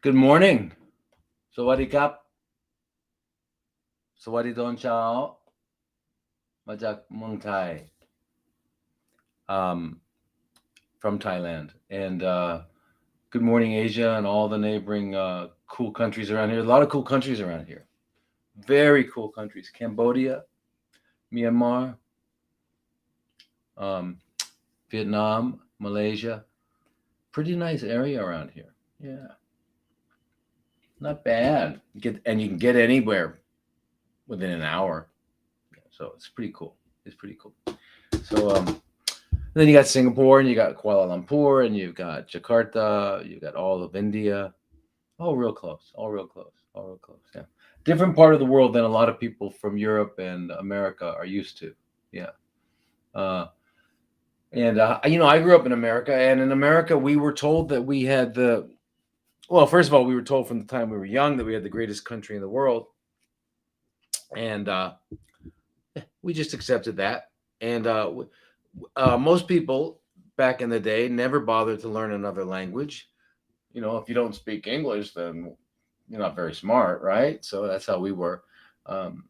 Good morning. สวัสดีครับสวัสดีตอนเช้ามาจากเมืองไทย um, from Thailand. And good morning, Asia, and all the neighboring cool countries around here. A lot of cool countries around here. Very cool countries. Cambodia, Myanmar, um, Vietnam, Malaysia. Pretty nice area around here. Yeah, not bad. You can get anywhere within an hour. So it's pretty cool. It's pretty cool. So then you got Singapore, and you got Kuala Lumpur, and you've got Jakarta, you've got all of India. All real close, all real close, all real close. Yeah, different part of the world than a lot of people from Europe and America are used to. Yeah, uh, and I grew up in America, and in America we were told that we had the well. First of all, we were told from the time we were young that we had the greatest country in the world, and we just accepted that. And most people back in the day never bothered to learn another language. If you don't speak English, then you're not very smart, right? So that's how we were. Um,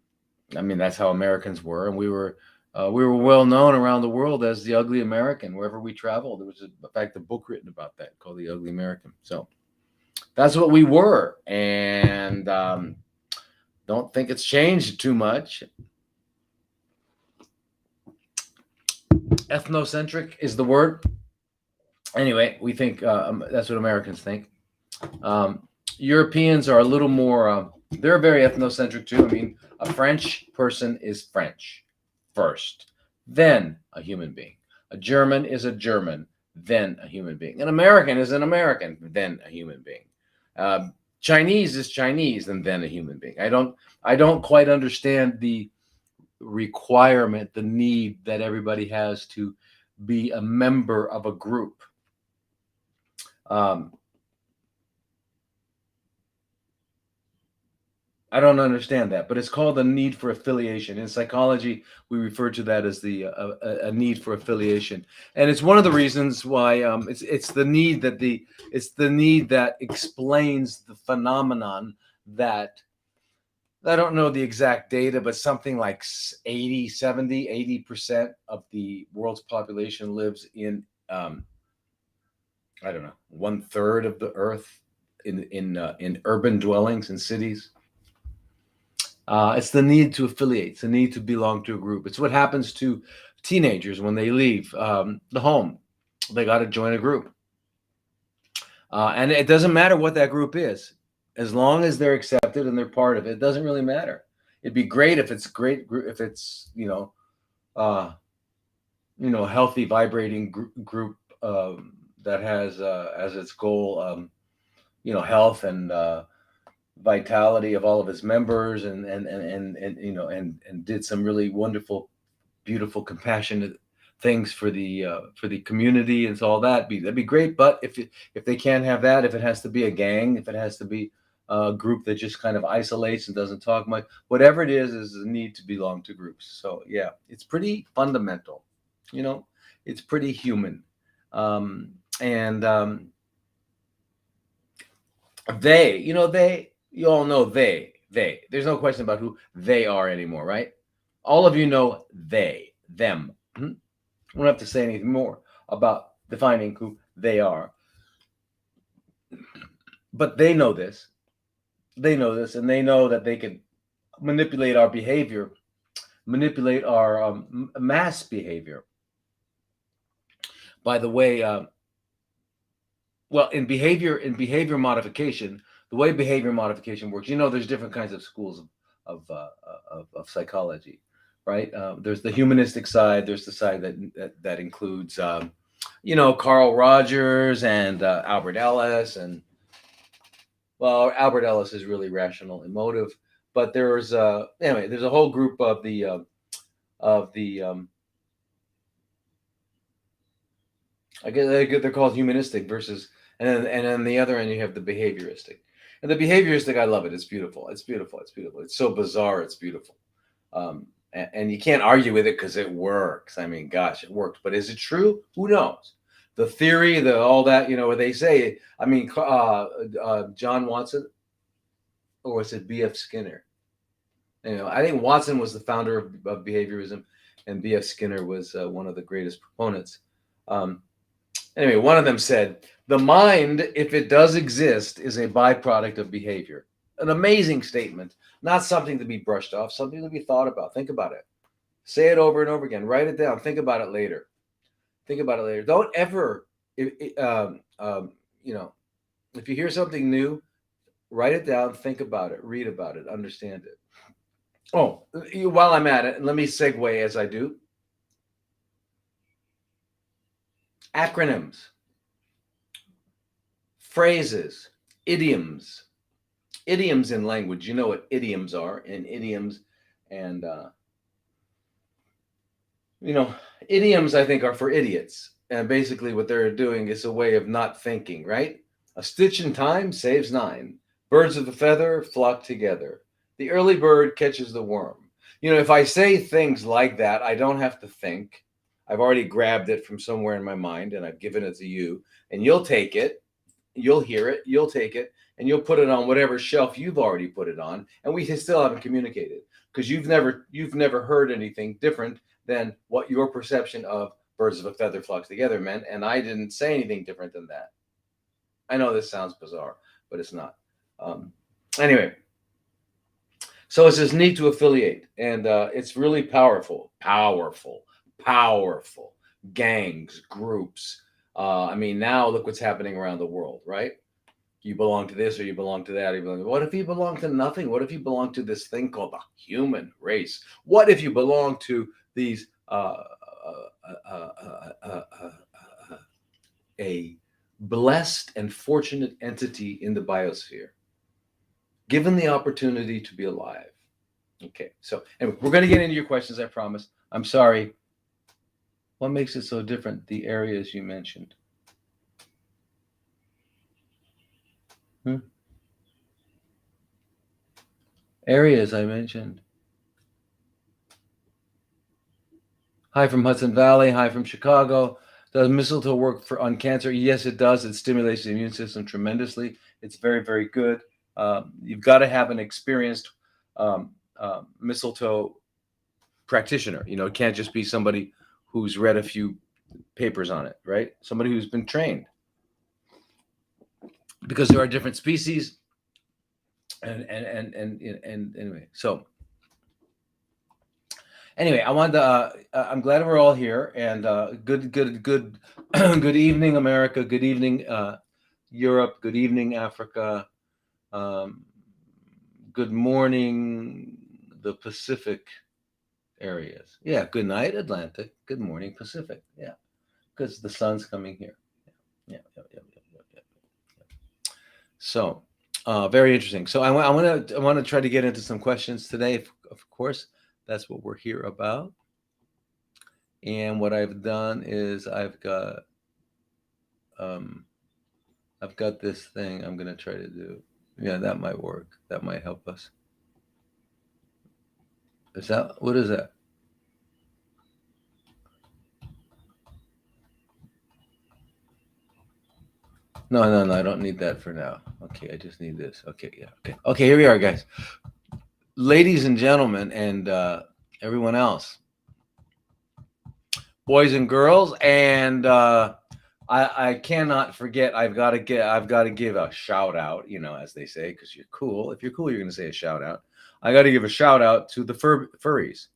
I mean, that's how Americans were, and we were well known around the world as the ugly American. Wherever we traveled, there was, in fact, a book written about that called "The Ugly American." So that's what we were, and don't think it's changed too much. Ethnocentric is the word. Anyway, we think that's what Americans think. Um, Europeans are a little more. They're very ethnocentric too. I mean, a French person is French first, then a human being. A German is a German, then a human being. An American is an American, then a human being. Uh, Chinese is Chinese, and then a human being. I don't quite understand the requirement, the need that everybody has to be a member of a group. Um, I don't understand that, but it's called a need for affiliation. In psychology, we refer to that as a need for affiliation, and it's one of the reasons why it's the need that explains the phenomenon that I don't know the exact data, but something like 80, 70, 80% of the world's population lives in I don't know, one third of the Earth in urban dwellings in cities. It's the need to affiliate. It's the need to belong to a group. It's what happens to teenagers when they leave the home. They got to join a group, and it doesn't matter what that group is, as long as they're accepted and they're part of it. It doesn't really matter. It'd be great if it's great if it's uh, healthy, vibrating group that has as its goal health and vitality of all of his members, and did some really wonderful, beautiful, compassionate things for the community and so all that. That'd be great. But if they can't have that, if it has to be a gang, if it has to be a group that just kind of isolates and doesn't talk much, whatever it is the need to belong to groups. So yeah, it's pretty fundamental. You know, it's pretty human. And you all know they. There's no question about who they are anymore, right? All of you know them. We don't have to say anything more about defining who they are. But they know this. They know this, and they know that they can manipulate our behavior, manipulate our mass behavior. By the way, well, in behavior modification, the way behavior modification works, there's different kinds of schools of psychology, right? There's the humanistic side. There's the side that includes, Carl Rogers and Albert Ellis, and well, Albert Ellis is really rational, emotive, but there's anyway, there's a whole group of the I guess they're called humanistic versus, and then the other end you have the behavioristic. And the behavioristic, I love it. It's beautiful. It's beautiful. It's beautiful. It's so bizarre. It's beautiful. And you can't argue with it because it works. I mean, gosh, it works. But is it true? Who knows? the theory, the all that, where they say, I mean, John Watson, or was it B.F. Skinner? I think Watson was the founder of behaviorism, and B.F. Skinner was one of the greatest proponents. Anyway, one of them said, the mind, if it does exist, is a byproduct of behavior. An amazing statement, not something to be brushed off, something to be thought about. Think about it. Say it over and over again. Write it down. Think about it later. Think about it later. Don't ever, if you hear something new, write it down, think about it, read about it, understand it. Oh, while I'm at it, let me segue as I do. Acronyms, phrases, idioms. Idioms in language. You know what idioms are, and idioms, and idioms, I think, are for idiots. And basically what they're doing is a way of not thinking, right? A stitch in time saves nine. Birds of a feather flock together. The early bird catches the worm. If I say things like that, I don't have to think. I've already grabbed it from somewhere in my mind and I've given it to you, and you'll take it, you'll hear it, you'll take it, and you'll put it on whatever shelf you've already put it on, and we still haven't communicated because you've never heard anything different than what your perception of birds of a feather flocks together meant, and I didn't say anything different than that. I know this sounds bizarre, but it's not. Anyway, so it's just neat to affiliate, and it's really powerful. Gangs, groups. Now look what's happening around the world, right? You belong to this or you belong to that. What if you belong to nothing? What if you belong to this thing called the human race? What if you belong to these a blessed and fortunate entity in the biosphere, given the opportunity to be alive? Okay, so anyway, we're going to get into your questions, I promise. I'm sorry. What makes it so different? The areas you mentioned. Areas I mentioned. Hi from Hudson Valley. Hi from Chicago. Does mistletoe work on cancer? Yes, it does. It stimulates the immune system tremendously. It's very, very good. You've got to have an experienced mistletoe practitioner. It can't just be somebody who's read a few papers on it, right? Somebody who's been trained. Because there are different species. And anyway, so anyway, I wanted to. I'm glad we're all here, and good evening, America. Good evening, Europe. Good evening, Africa. Good morning, the Pacific areas. Yeah. Good night, Atlantic. Good morning, Pacific. Yeah, because the sun's coming here. Yeah. So, very interesting. So I want to try to get into some questions today. Of course, that's what we're here about. And what I've done is I've got this thing I'm going to try to do. Yeah, that might work. That might help us. What is that? No, I don't need that for now. Okay, I just need this. Okay, yeah. Okay, here we are, guys. Ladies and gentlemen, and everyone else, boys and girls, and I cannot forget. I've got to give a shout out. As they say, because you're cool. If you're cool, you're going to say a shout out. I got to give a shout out to the furries.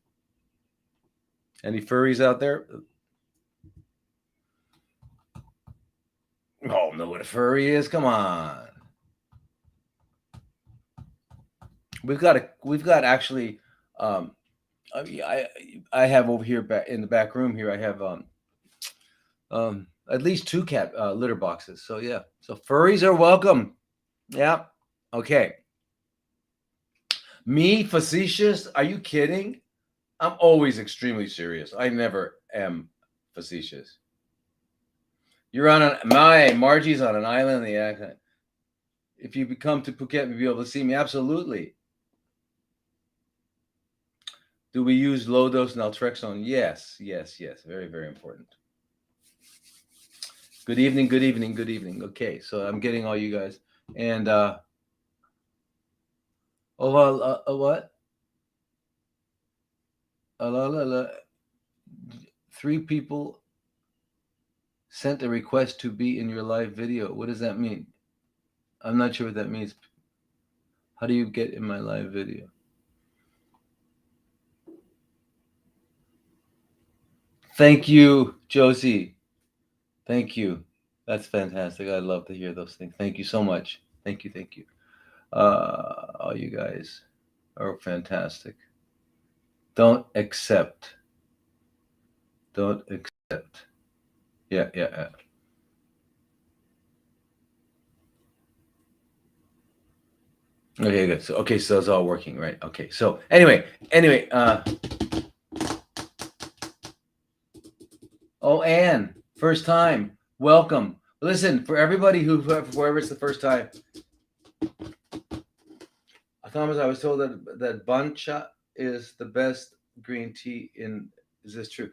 Any furries out there? Oh, know what a furry is? Come on. We've got actually. I have over here back in the back room here. I have at least 2 cat litter boxes. So yeah. So furries are welcome. Yeah. Okay. Me facetious? Are you kidding? I'm always extremely serious. I never am facetious. You're on Margie's on an island in the accent. If you come to Phuket, you'll be able to see me. Absolutely. Do we use low dose naltrexone? Yes. Very, very important. Good evening, good evening, good evening. Okay, so I'm getting all you guys. And what? La, la, la. 3 people sent a request to be in your live video. What does that mean? I'm not sure what that means. How do you get in my live video? Thank you, Josie. Thank you. That's fantastic. I love to hear those things. Thank you so much. Thank you. Thank you. All you guys are fantastic. Don't accept. Don't accept. Yeah, yeah, yeah. Okay, good. So it's all working, right? Okay. So anyway. Oh, Anne, first time. Welcome. Listen, for everybody whoever it's the first time, Thomas, I was told that bancha is the best green tea in. Is this true?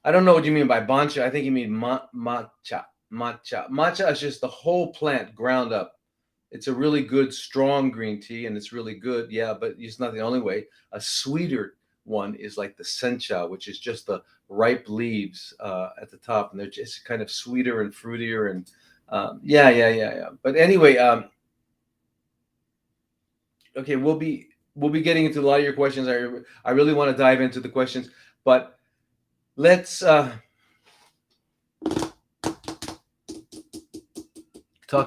I don't know what you mean by bancha. I think you mean matcha. Matcha. Matcha is just the whole plant ground up. It's a really good, strong green tea, and it's really good. Yeah, but it's not the only way. A sweeter one is like the sencha, which is just the ripe leaves at the top, and they're just kind of sweeter and fruitier. And yeah. But anyway, okay, we'll be getting into a lot of your questions. I really want to dive into the questions, but let's talk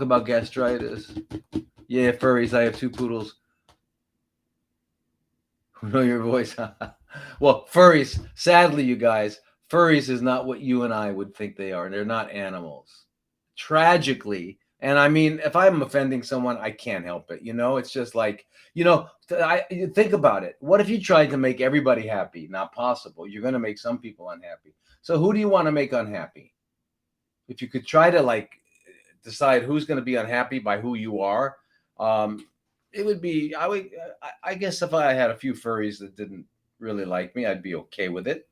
about gastritis. Yeah, furries. I have 2 poodles who know your voice. Well, furries. Sadly, you guys, furries is not what you and I would think they are. They're not animals. Tragically, and I mean, if I'm offending someone, I can't help it. It's just like, I think about it. What if you tried to make everybody happy? Not possible. You're going to make some people unhappy. So who do you want to make unhappy? If you could try to like decide who's going to be unhappy by who you are, it would be. I guess if I had a few furries that didn't really like me, I'd be okay with it.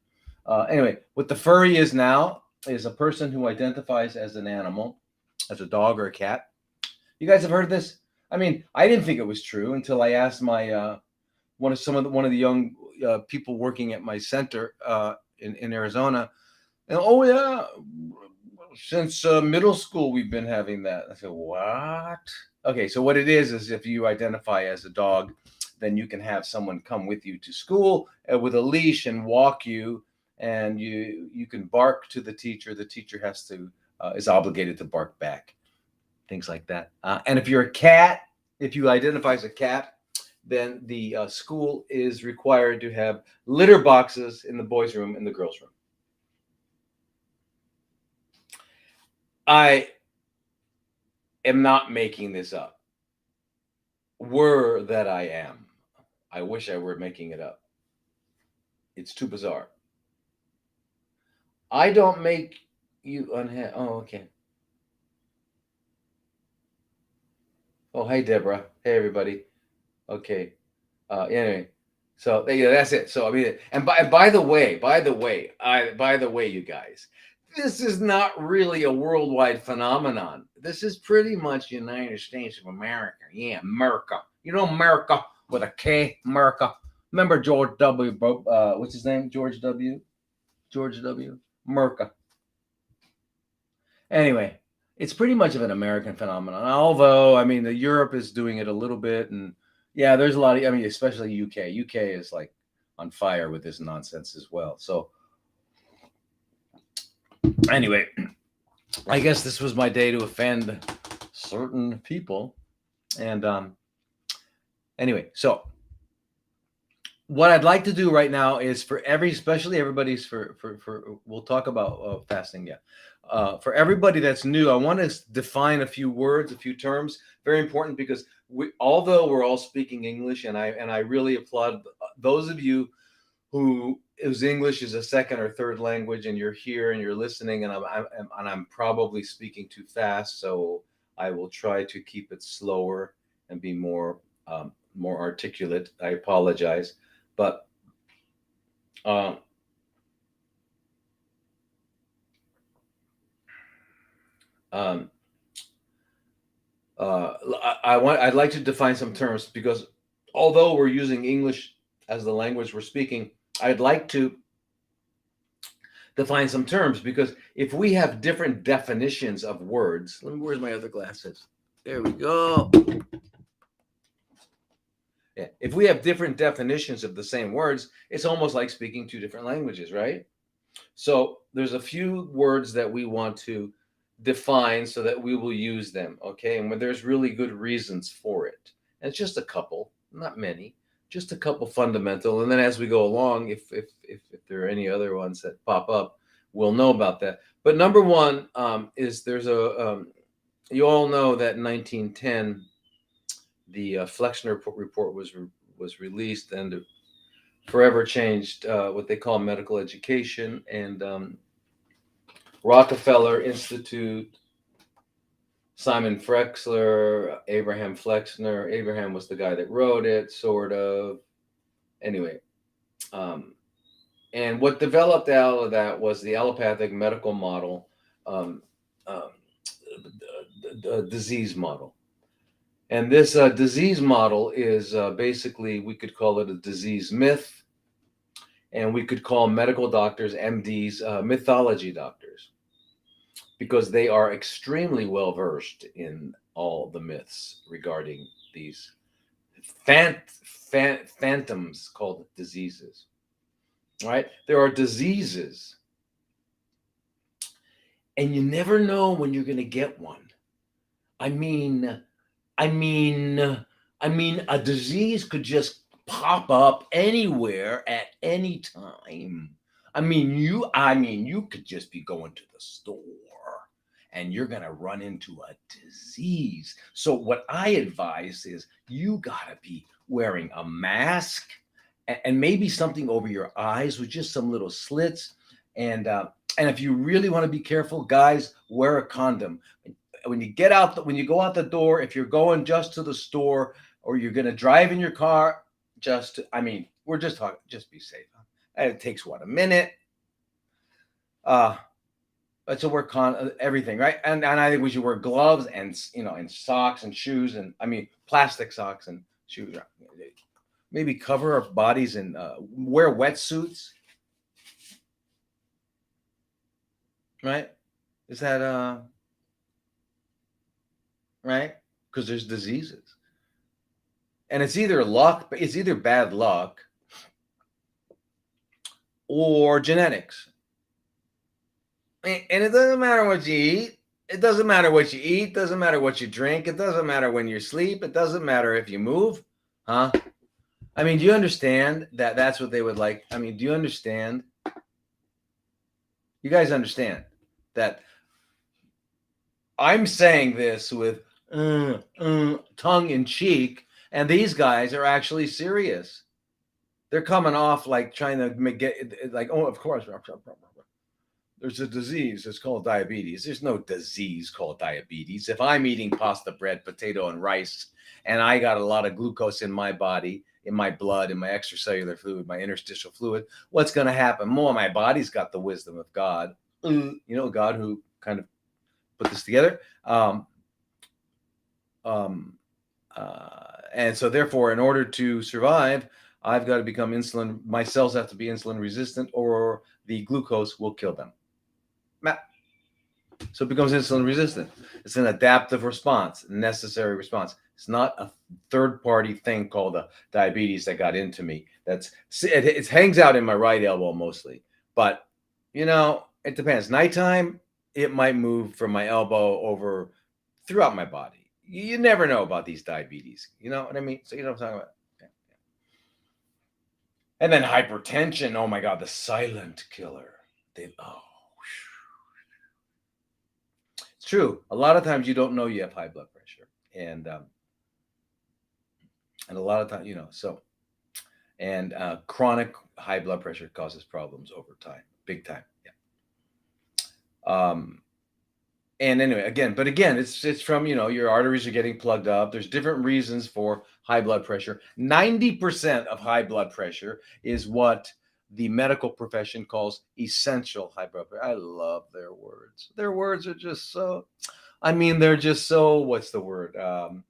Anyway, what the furry is now is a person who identifies as an animal, as a dog or a cat. You guys have heard this? I mean, I didn't think it was true until I asked my one of the young people working at my center in Arizona. And oh yeah, since middle school we've been having that. I said, what? Okay, so what it is if you identify as a dog, then you can have someone come with you to school with a leash and walk you, and you can bark to the teacher. The teacher is obligated to bark back, things like that. And if you're a cat, if you identify as a cat, then the school is required to have litter boxes in the boys' room and the girls' room. I am not making this up. Were that I am. I wish I were making it up. It's too bizarre. I don't make you unhappy. Oh, okay. Oh, hey, Deborah. Hey, everybody. Okay. Anyway, so yeah, that's it. So I mean, and by the way, you guys, this is not really a worldwide phenomenon. This is pretty much United States of America. Yeah, America. America with a K, America. Remember George W. What's his name? George W. George W. America. Anyway, it's pretty much of an American phenomenon. Although, I mean, Europe is doing it a little bit, and yeah, there's a lot of. I mean, especially UK. UK is like on fire with this nonsense as well. So, anyway, I guess this was my day to offend certain people, and anyway, so what I'd like to do right now is especially everybody's we'll talk about fasting. Yeah. For everybody that's new, I want to define a few words, a few terms. Very important because although we're all speaking English, and I really applaud those of you whose English is a second or third language, and you're here and you're listening, and I'm probably speaking too fast, so I will try to keep it slower and be more articulate. I apologize, but Um, I'd like to define some terms because although we're using English as the language we're speaking, I'd like to define some terms because if we have different definitions of words, where's my other glasses? There we go. Yeah. If we have different definitions of the same words, it's almost like speaking two different languages, right? So there's a few words that we want to define so that we will use them, okay? And when there's really good reasons for it. And it's just a couple, not many, just a couple fundamental. And then as we go along, if there are any other ones that pop up, we'll know about that. But number one is there's you all know that in 1910, the Flexner report was released and forever changed what they call medical education. And Rockefeller Institute, Simon Frexler, Abraham Flexner. Abraham was the guy that wrote it, sort of. Anyway, and what developed out of that was the allopathic medical model, um, um, the disease model. And this disease model is basically, we could call it a disease myth, and we could call medical doctors, MDs, mythology doctors, because they are extremely well versed in all the myths regarding these phantoms called diseases. Right? There are diseases, and you never know when you're going to get one. I mean, I mean, a disease could just pop up anywhere at any time. You could just be going to the store and you're going to run into a disease. So what I advise is you got to be wearing a mask and maybe something over your eyes with just some little slits. And if you really want to be careful, guys, wear a condom. When you go out the door, if you're going just to the store or you're going to drive in your car, we're just talking, just be safe. And it takes a minute. But to work on everything, right? And I think we should wear gloves and socks and shoes and plastic socks and shoes. Maybe cover our bodies and wear wetsuits, right? Is that right? Because there's diseases, and it's either bad luck or genetics. And it doesn't matter what you eat. It doesn't matter what you eat. Doesn't matter what you drink. It doesn't matter when you sleep. It doesn't matter if you move, huh? Do you understand that that's what they would like? Do you understand? You guys understand that I'm saying this with tongue in cheek, and these guys are actually serious. They're coming off like trying to get like, oh, of course. There's a disease. It's called diabetes. There's no disease called diabetes. If I'm eating pasta, bread, potato, and rice, and I got a lot of glucose in my body, in my blood, in my extracellular fluid, my interstitial fluid, what's going to happen? More, my body's got the wisdom of God. God who kind of put this together. And so therefore, in order to survive, I've got to become insulin. My cells have to be insulin resistant or the glucose will kill them. So it becomes insulin resistant. It's an adaptive response, necessary response. It's not a third-party thing called diabetes that got into me. It hangs out in my right elbow mostly. But, it depends. Nighttime, it might move from my elbow over throughout my body. You never know about these diabetes. You know what I mean? So you know what I'm talking about? Yeah. And then hypertension. Oh, my God, the silent killer. It's true. A lot of times you don't know you have high blood pressure. And a lot of times, and chronic high blood pressure causes problems over time, big time. Yeah. And anyway, again, it's from, your arteries are getting plugged up. There's different reasons for high blood pressure. 90% of high blood pressure is what the medical profession calls essential high blood pressure. I love their words. Their words are just so, I mean, they're just so, what's the word? Um,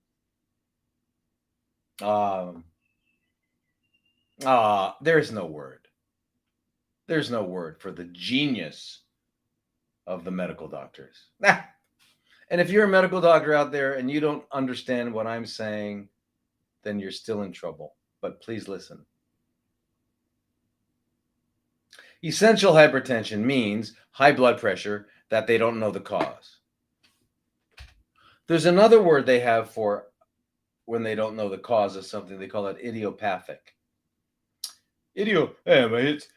there's no word. There's no word for the genius of the medical doctors. And if you're a medical doctor out there and you don't understand what I'm saying, then you're still in trouble. But please listen. Essential hypertension means high blood pressure that they don't know the cause. There's another word they have for when they don't know the cause of something. They call it idiopathic. It's,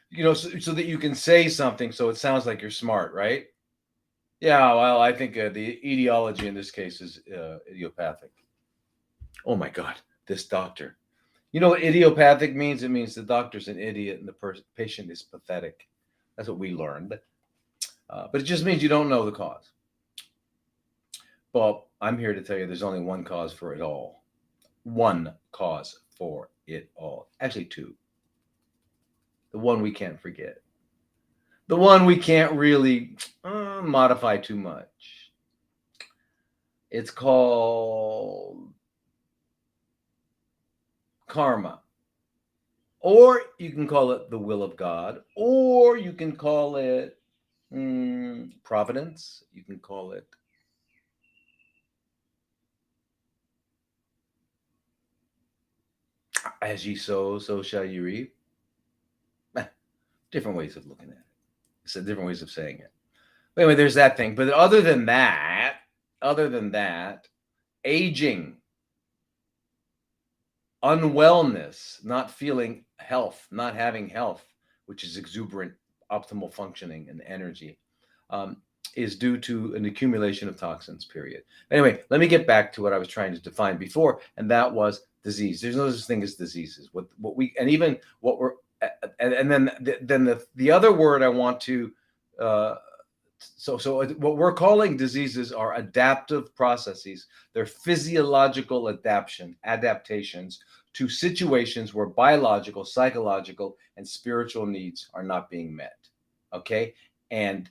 so that you can say something so it sounds like you're smart, right? Yeah, well, I think the etiology in this case is idiopathic. Oh my God, this doctor. You know what idiopathic means? It means the doctor's an idiot and the patient is pathetic. That's what we learned. But it just means you don't know the cause. Well, I'm here to tell you there's only one cause for it all. One cause for it all. Actually, two. The one we can't forget. The one we can't really modify too much. It's called karma. Or you can call it the will of God. Or you can call it providence. You can call it as ye sow, so shall you reap. Different ways of looking at it. So different ways of saying it. But anyway, there's that thing. But other than that, aging, unwellness, not feeling health, not having health, which is exuberant, optimal functioning and energy, is due to an accumulation of toxins, period. Anyway, let me get back to what I was trying to define before, and that was disease. There's no such thing as diseases. What we, and even what we're, and then the other word I want to, so what we're calling diseases are adaptive processes. They're physiological adaptations to situations where biological, psychological, and spiritual needs are not being met. Okay, and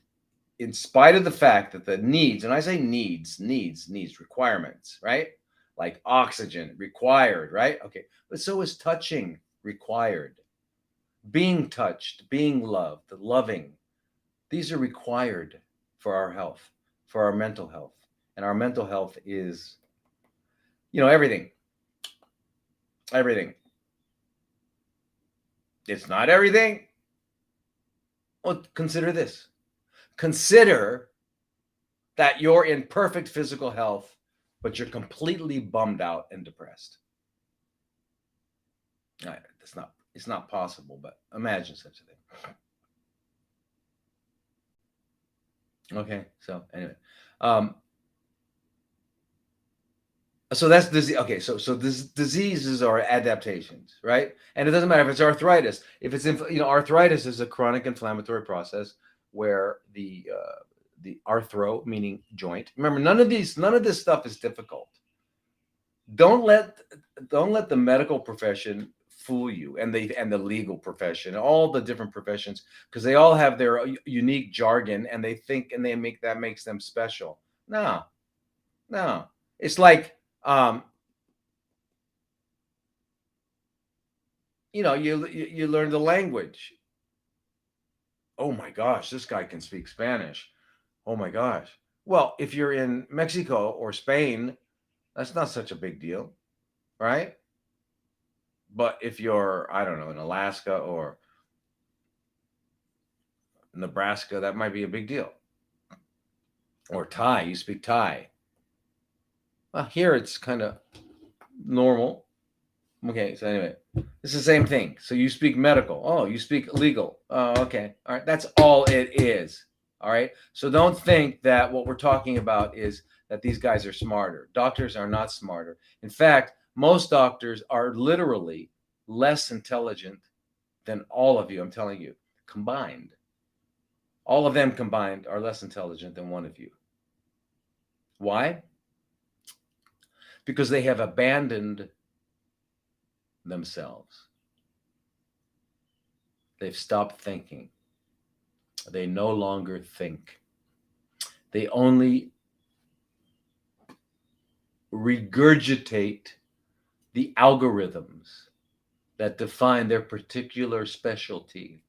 in spite of the fact that the needs, and I say needs, requirements, right? Like oxygen required, right? Okay, but so is touching required, being touched, being loved, loving. These are required for our health, for our mental health. And our mental health is, everything. Everything. It's not everything. Well, consider this. Consider that you're in perfect physical health, but you're completely bummed out and depressed. It's not possible, but imagine such a thing. Okay, so anyway, so that's disease. Okay, so this diseases are adaptations, right? And it doesn't matter if it's arthritis. If it's arthritis is a chronic inflammatory process where the arthro, meaning joint. Remember, none of this stuff is difficult. Don't let the medical profession fool you, and the legal profession, all the different professions, because they all have their unique jargon, and they think and they make that makes them special. No, it's like you learn the language. Oh my gosh, this guy can speak Spanish. Oh my gosh. Well, if you're in Mexico or Spain, that's not such a big deal, right? But if you're, I don't know, in Alaska or Nebraska, that might be a big deal. Or Thai, you speak Thai. Well, here it's kind of normal. Okay, so anyway, it's the same thing. So you speak medical. Oh, you speak legal. Oh, okay. All right. That's all it is. All right. So don't think that what we're talking about is that these guys are smarter. Doctors are not smarter. In fact, most doctors are literally less intelligent than all of you. I'm telling you, combined. All of them combined are less intelligent than one of you. Why? Because they have abandoned themselves. They've stopped thinking. They no longer think. They only regurgitate the algorithms that define their particular specialty.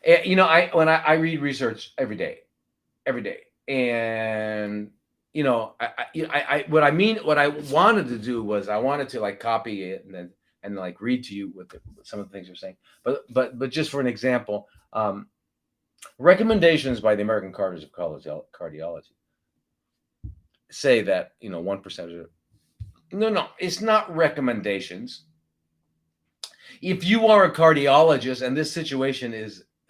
You know, I read research every day, and you know, what I wanted to do was I wanted to like copy it and like read to you what some of the things you're saying, but just for an example, recommendations by the American College of Cardiology say that 1% of no, it's not recommendations. If you are a cardiologist and this situation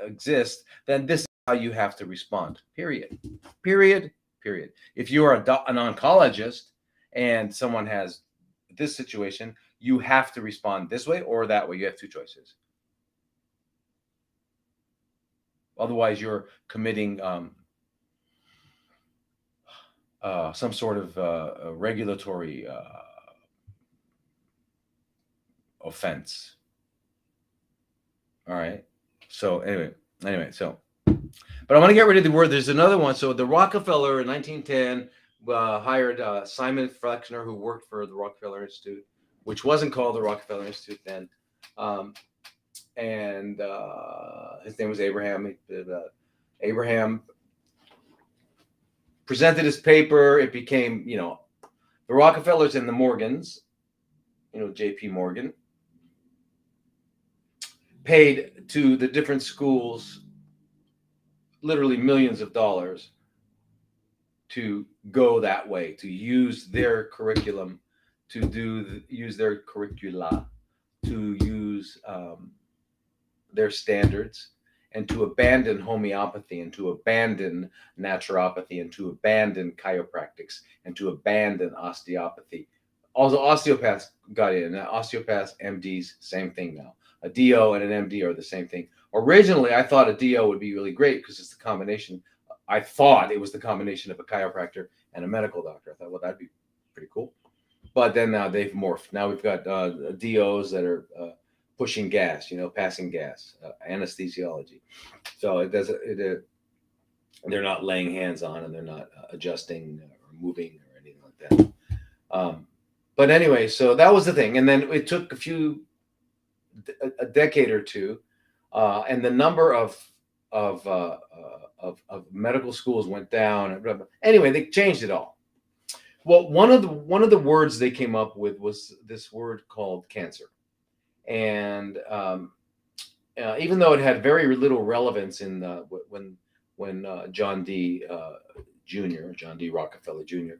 exists, then this is how you have to respond. Period. Period. Period. If you are an oncologist and someone has this situation, you have to respond this way or that way. You have two choices. Otherwise, you're committing some sort of regulatory offense. All right. So anyway, so, but I want to get rid of the word. There's another one. So the Rockefeller in 1910 hired Simon Flexner, who worked for the Rockefeller Institute, which wasn't called the Rockefeller Institute then. And his name was Abraham. Abraham presented his paper. It became, the Rockefellers and the Morgans, J.P. Morgan, paid to the different schools literally millions of dollars to go that way, to use their curriculum, use their curricula, to use their standards, and to abandon homeopathy, and to abandon naturopathy, and to abandon chiropractics, and to abandon osteopathy. Also, osteopaths got in. Now, osteopaths, MDs, same thing now. A DO and an MD are the same thing. Originally, I thought a DO would be really great because it's the combination. I thought it was the combination of a chiropractor and a medical doctor. I thought, well, that'd be pretty cool. But then now they've morphed. Now we've got DOs that are pushing gas, passing gas, anesthesiology. So they're not laying hands on, and they're not adjusting or moving or anything like that. But anyway, so that was the thing. And then it took a decade or two, and the number of medical schools went down. Anyway, they changed it all. Well, one of the words they came up with was this word called cancer, and even though it had very little relevance in when John D. John D. Rockefeller Jr.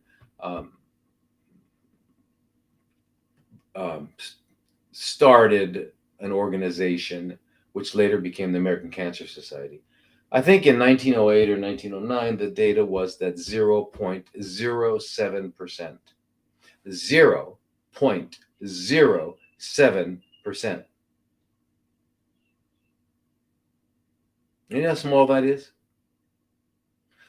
Started an organization which later became the American Cancer Society. I think in 1908 or 1909, the data was that 0.07%. 0.07%. You know how small that is?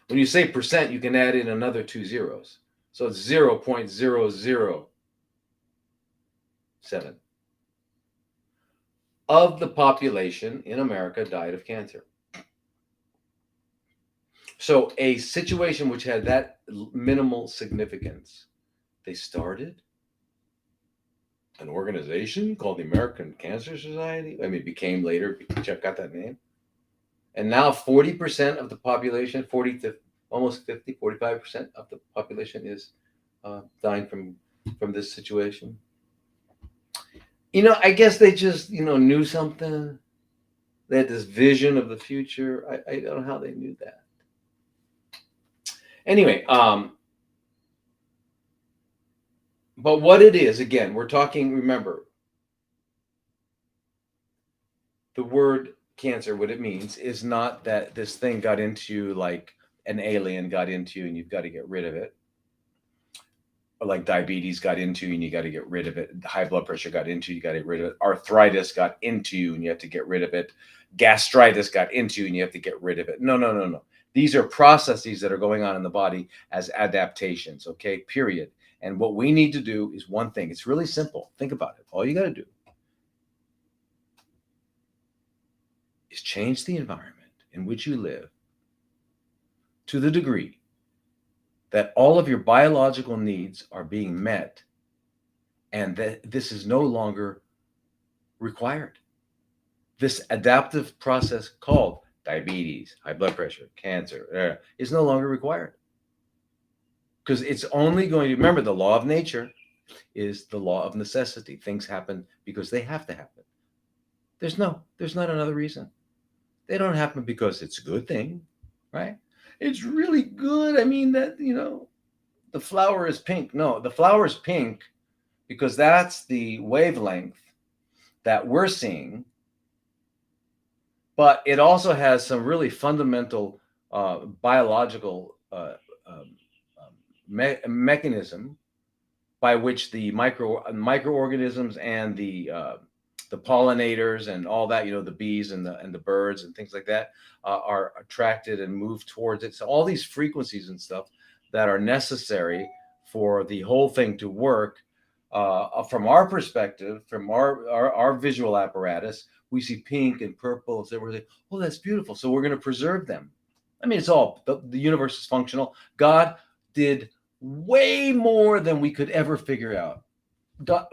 When you say percent, you can add in another two zeros. So it's 0.007 of the population in America died of cancer. So a situation which had that minimal significance, they started an organization called the American Cancer Society. I mean, it became later, got that name. And now 40% of the population, 40 to almost 50, 45% of the population is dying from this situation. I guess they just, knew something. They had this vision of the future. I don't know how they knew that. Anyway, but what it is, again, we're talking, remember, the word cancer, what it means is not that this thing got into you like an alien got into you and you've got to get rid of it. Or like diabetes got into you and you got to get rid of it. High blood pressure got into you, you got to get rid of it. Arthritis got into you and you have to get rid of it. Gastritis got into you and you have to get rid of it. No. These are processes that are going on in the body as adaptations, okay, period. And what we need to do is one thing. It's really simple. Think about it. All you got to do is change the environment in which you live to the degree that all of your biological needs are being met and that this is no longer required. This adaptive process called diabetes, high blood pressure, cancer is no longer required. Because it's only going to, remember, the law of nature is the law of necessity. Things happen because they have to happen. There's not another reason. They don't happen because it's a good thing, right? It's really good. I mean, that, the flower is pink. No, the flower is pink because that's the wavelength that we're seeing. But it also has some really fundamental biological mechanism by which the microorganisms and the pollinators and all that, the bees and the birds and things like that are attracted and move towards it. So all these frequencies and stuff that are necessary for the whole thing to work, from our perspective, from our visual apparatus, we see pink and purple. So we're like, oh, that's beautiful. So we're going to preserve them. I mean, it's all, the universe is functional. God did way more than we could ever figure out. God,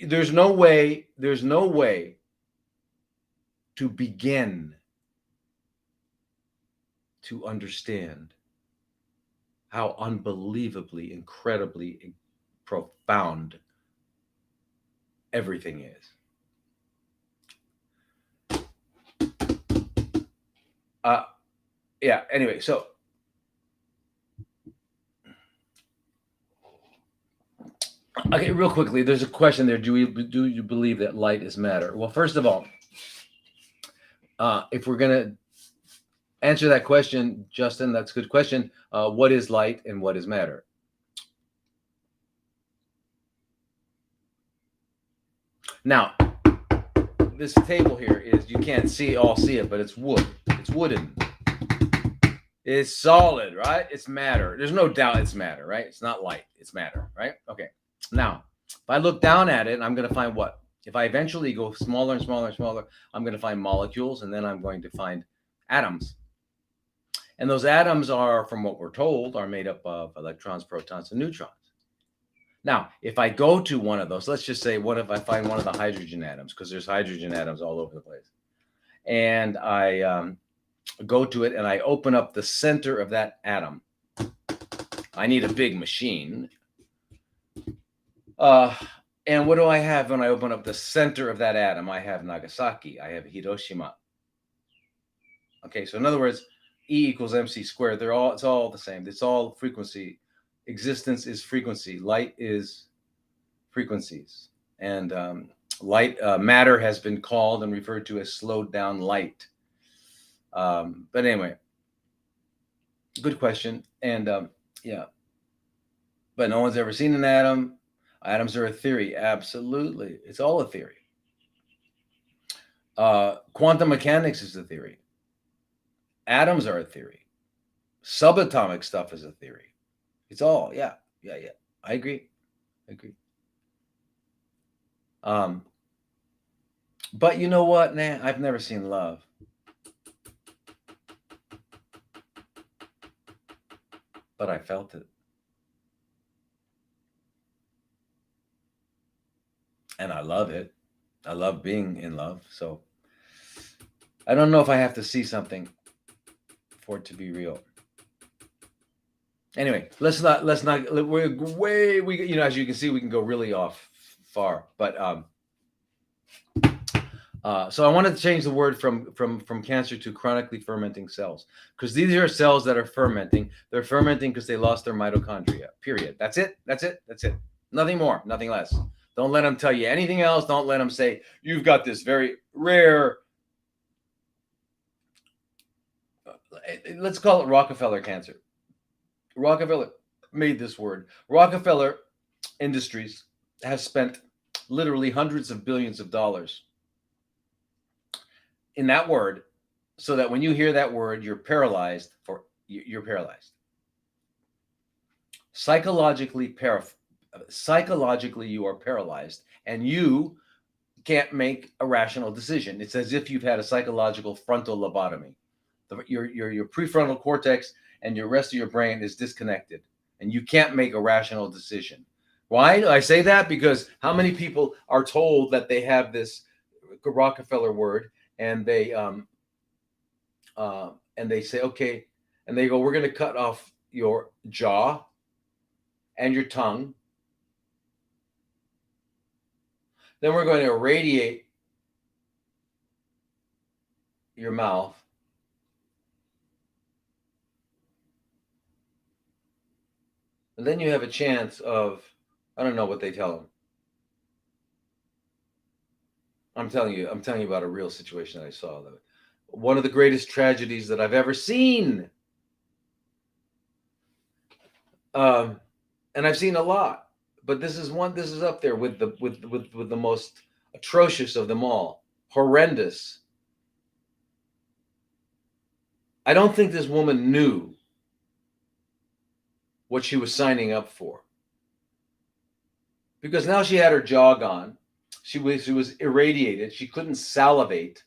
there's no way to begin to understand how unbelievably, incredibly profound everything is. Yeah, anyway, so okay, real quickly, there's a question there. Do you believe that light is matter? Well, first of all, if we're going to answer that question, Justin, that's a good question. What is light and what is matter? Now, this table here is, you can't see it, but it's wood. It's wooden. It's solid, right? It's matter. There's no doubt it's matter, right? It's not light. It's matter, right? Okay. Now, if I look down at it, I'm going to find what? If I eventually go smaller and smaller and smaller, I'm going to find molecules, and then I'm going to find atoms. And those atoms are, from what we're told, are made up of electrons, protons, and neutrons. Now, if I go to one of those, let's just say, what if I find one of the hydrogen atoms, because there's hydrogen atoms all over the place, and I go to it and I open up the center of that atom. I need a big machine. And what do I have when I open up the center of that atom? I have Nagasaki. I have Hiroshima. Okay, so in other words, E equals mc squared. It's all the same. It's all frequency. Existence is frequency. Light is frequencies. And light matter has been called and referred to as slowed down light. But anyway, good question. And yeah, but no one's ever seen an atom. Atoms are a theory. Absolutely. It's all a theory. Quantum mechanics is a theory. Atoms are a theory. Subatomic stuff is a theory. It's all, yeah. I agree. But you know what, man? I've never seen love. But I felt it. And I love it. I love being in love. So I don't know if I have to see something for it to be real. Anyway, let's not, we're way, as you can see, we can go really off far, but, so I wanted to change the word from cancer to chronically fermenting cells, because these are cells that are fermenting. They're fermenting because they lost their mitochondria, period. That's it. Nothing more, nothing less. Don't let them tell you anything else. Don't let them say, you've got this very rare, let's call it Rockefeller cancer. Rockefeller made this word. Rockefeller Industries has spent literally hundreds of billions of dollars in that word, so that when you hear that word, you're paralyzed. You're paralyzed. Psychologically, you are paralyzed, and you can't make a rational decision. It's as if you've had a psychological frontal lobotomy. Your prefrontal cortex and your rest of your brain is disconnected, and you can't make a rational decision. Why do I say that? Because how many people are told that they have this Rockefeller word, and they say, okay, and they go, we're going to cut off your jaw and your tongue. Then we're going to irradiate your mouth. And then you have a chance of, I don't know what they tell them. I'm telling you about a real situation that I saw. One of the greatest tragedies that I've ever seen. And I've seen a lot, but this is up there with the most atrocious of them all. Horrendous. I don't think this woman knew what she was signing up for. Because now she had her jaw gone. She was irradiated. She couldn't salivate.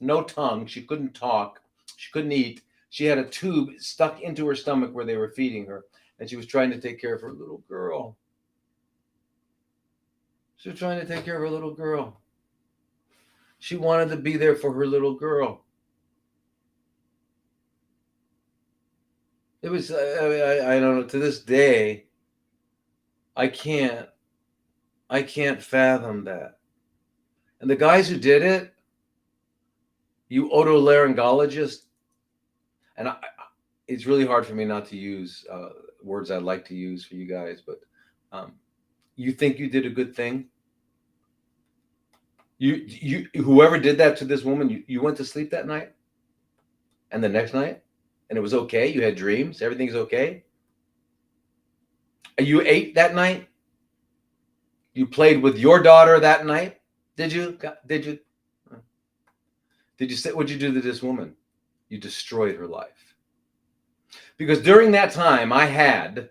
No tongue. She couldn't talk. She couldn't eat. She had a tube stuck into her stomach where they were feeding her. And she was trying to take care of her little girl. She was trying to take care of her little girl. She wanted to be there for her little girl. It was, I don't know, to this day, I can't fathom that. And the guys who did it, you otolaryngologist, and it's really hard for me not to use words I'd like to use for you guys, but you think you did a good thing? You whoever did that to this woman, you went to sleep that night and the next night, and it was okay? You had dreams? Everything's okay? You ate that night? You played with your daughter that night? Did you? What'd you do to this woman? You destroyed her life. Because during that time, I had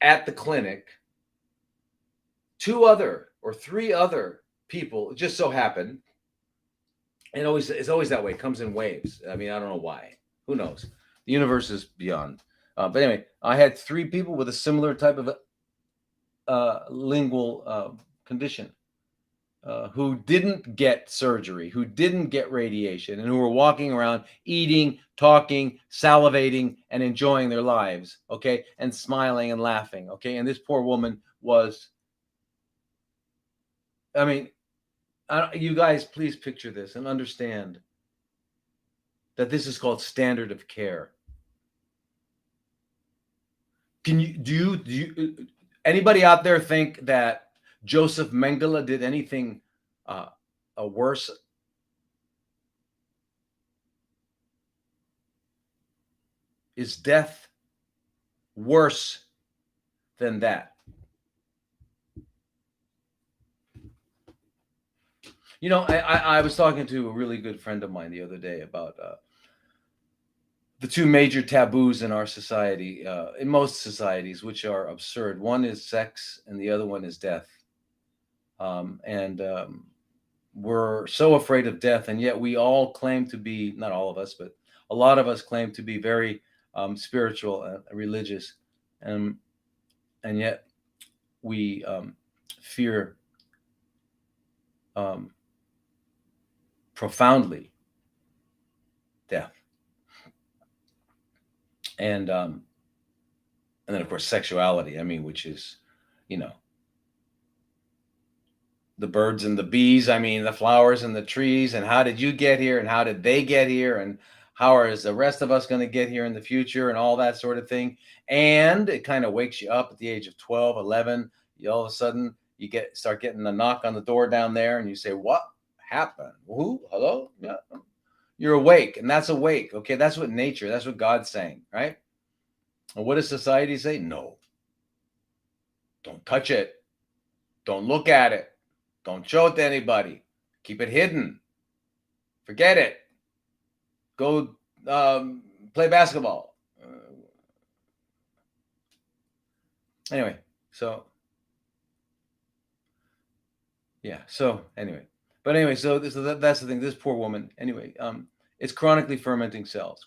at the clinic 2 other or 3 other people. It just so happened, and it's always that way. It comes in waves. I mean, I don't know why. Who knows? The universe is beyond. But anyway, I had 3 people with a similar type of lingual condition who didn't get surgery, who didn't get radiation, and who were walking around eating, talking, salivating, and enjoying their lives, okay, and smiling and laughing, okay. And this poor woman was, I mean, you guys, please picture this and understand that this is called standard of care. Do you anybody out there think that Joseph Mengele did anything worse? Is death worse than that? You know, I was talking to a really good friend of mine the other day about the 2 major taboos in our society, in most societies, which are absurd. One is sex, and the other one is death. We're so afraid of death, and yet we all claim to be, not all of us, but a lot of us claim to be very spiritual and religious, and yet we fear profoundly death. And then of course sexuality, I mean, which is, you know, the birds and the bees, I mean, the flowers and the trees, and how did you get here, and how did they get here, and how is the rest of us going to get here in the future, and all that sort of thing. And it kind of wakes you up at the age of 12, 11. You all of a sudden you start getting a knock on the door down there, and you say, what happened? Who? Hello? Yeah. You're awake, and that's awake. Okay, that's what nature, that's what God's saying, right? And what does society say? No. Don't touch it. Don't look at it. Don't show it to anybody. Keep it hidden. Forget it. Go play basketball. Anyway, so yeah. So anyway, but anyway, so that's the thing. This poor woman. Anyway, It's chronically fermenting cells,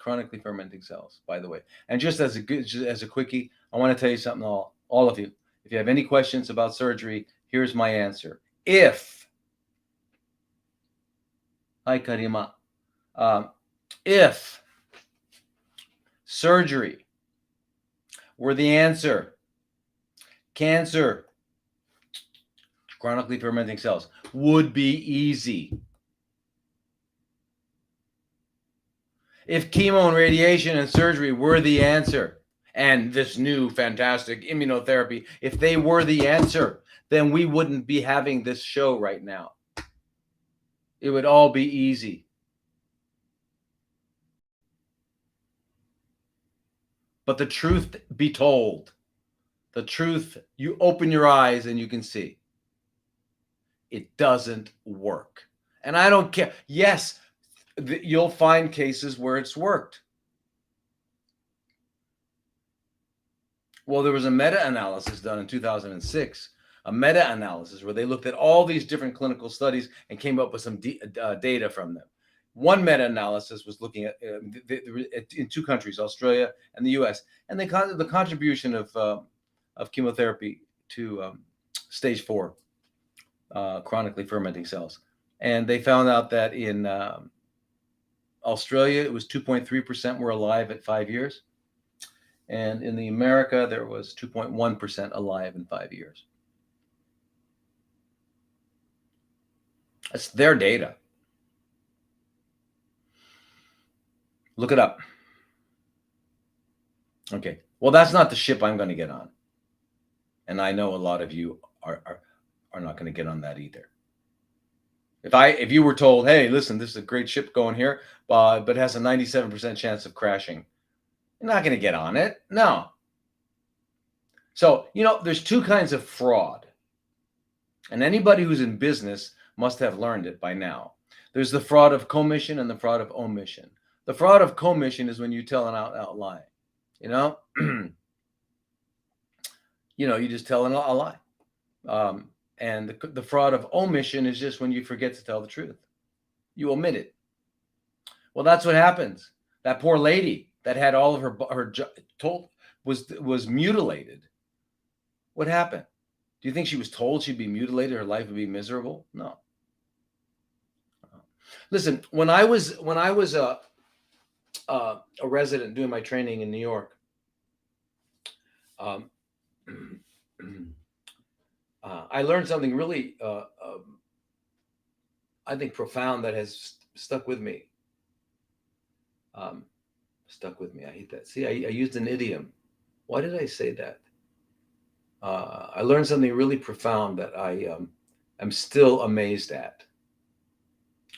by the way. And just as a quickie, I want to tell you something, all of you. If you have any questions about surgery, here's my answer. Hi Karima, if surgery were the answer, cancer, chronically fermenting cells, would be easy. If chemo and radiation and surgery were the answer, and this new fantastic immunotherapy, if they were the answer, then we wouldn't be having this show right now. It would all be easy. But the truth be told, the truth, you open your eyes and you can see. It doesn't work. And I don't care. Yes, you'll find cases where it's worked. Well, there was a meta-analysis done in 2006, a meta-analysis where they looked at all these different clinical studies and came up with some data from them. One meta-analysis was looking at in two countries, Australia and the U.S., and the contribution of chemotherapy to stage 4 chronically fermenting cells. And they found out that in Australia, it was 2.3% were alive at 5 years. And in the America, there was 2.1% alive in 5 years. That's their data. Look it up. Okay. Well, that's not the ship I'm going to get on. And I know a lot of you are not going to get on that either. If you were told, hey, listen, this is a great ship going here, but it has a 97% chance of crashing, you're not going to get on it. No. So, there's two kinds of fraud. And anybody who's in business must have learned it by now. There's the fraud of commission and the fraud of omission. The fraud of commission is when you tell an out lie. You just tell a lie. And the fraud of omission is just when you forget to tell the truth. You omit it. Well, that's what happens. That poor lady that had all of her told was mutilated. What happened? Do you think she was told she'd be mutilated, her life would be miserable? No. Listen, when I was a resident doing my training in New York, I learned something really, I think, profound that has stuck with me. I hate that. See, I used an idiom. Why did I say that? I learned something really profound that I am still amazed at.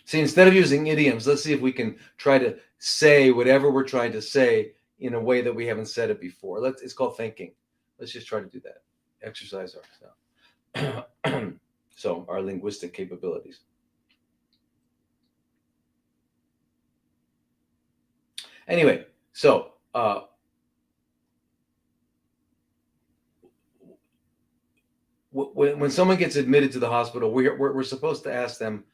See, instead of using idioms, let's see if we can try to say whatever we're trying to say in a way that we haven't said it before. It's called thinking. Let's just try to do that. Exercise ourselves. So our linguistic capabilities. Anyway, so when someone gets admitted to the hospital, we're supposed to ask them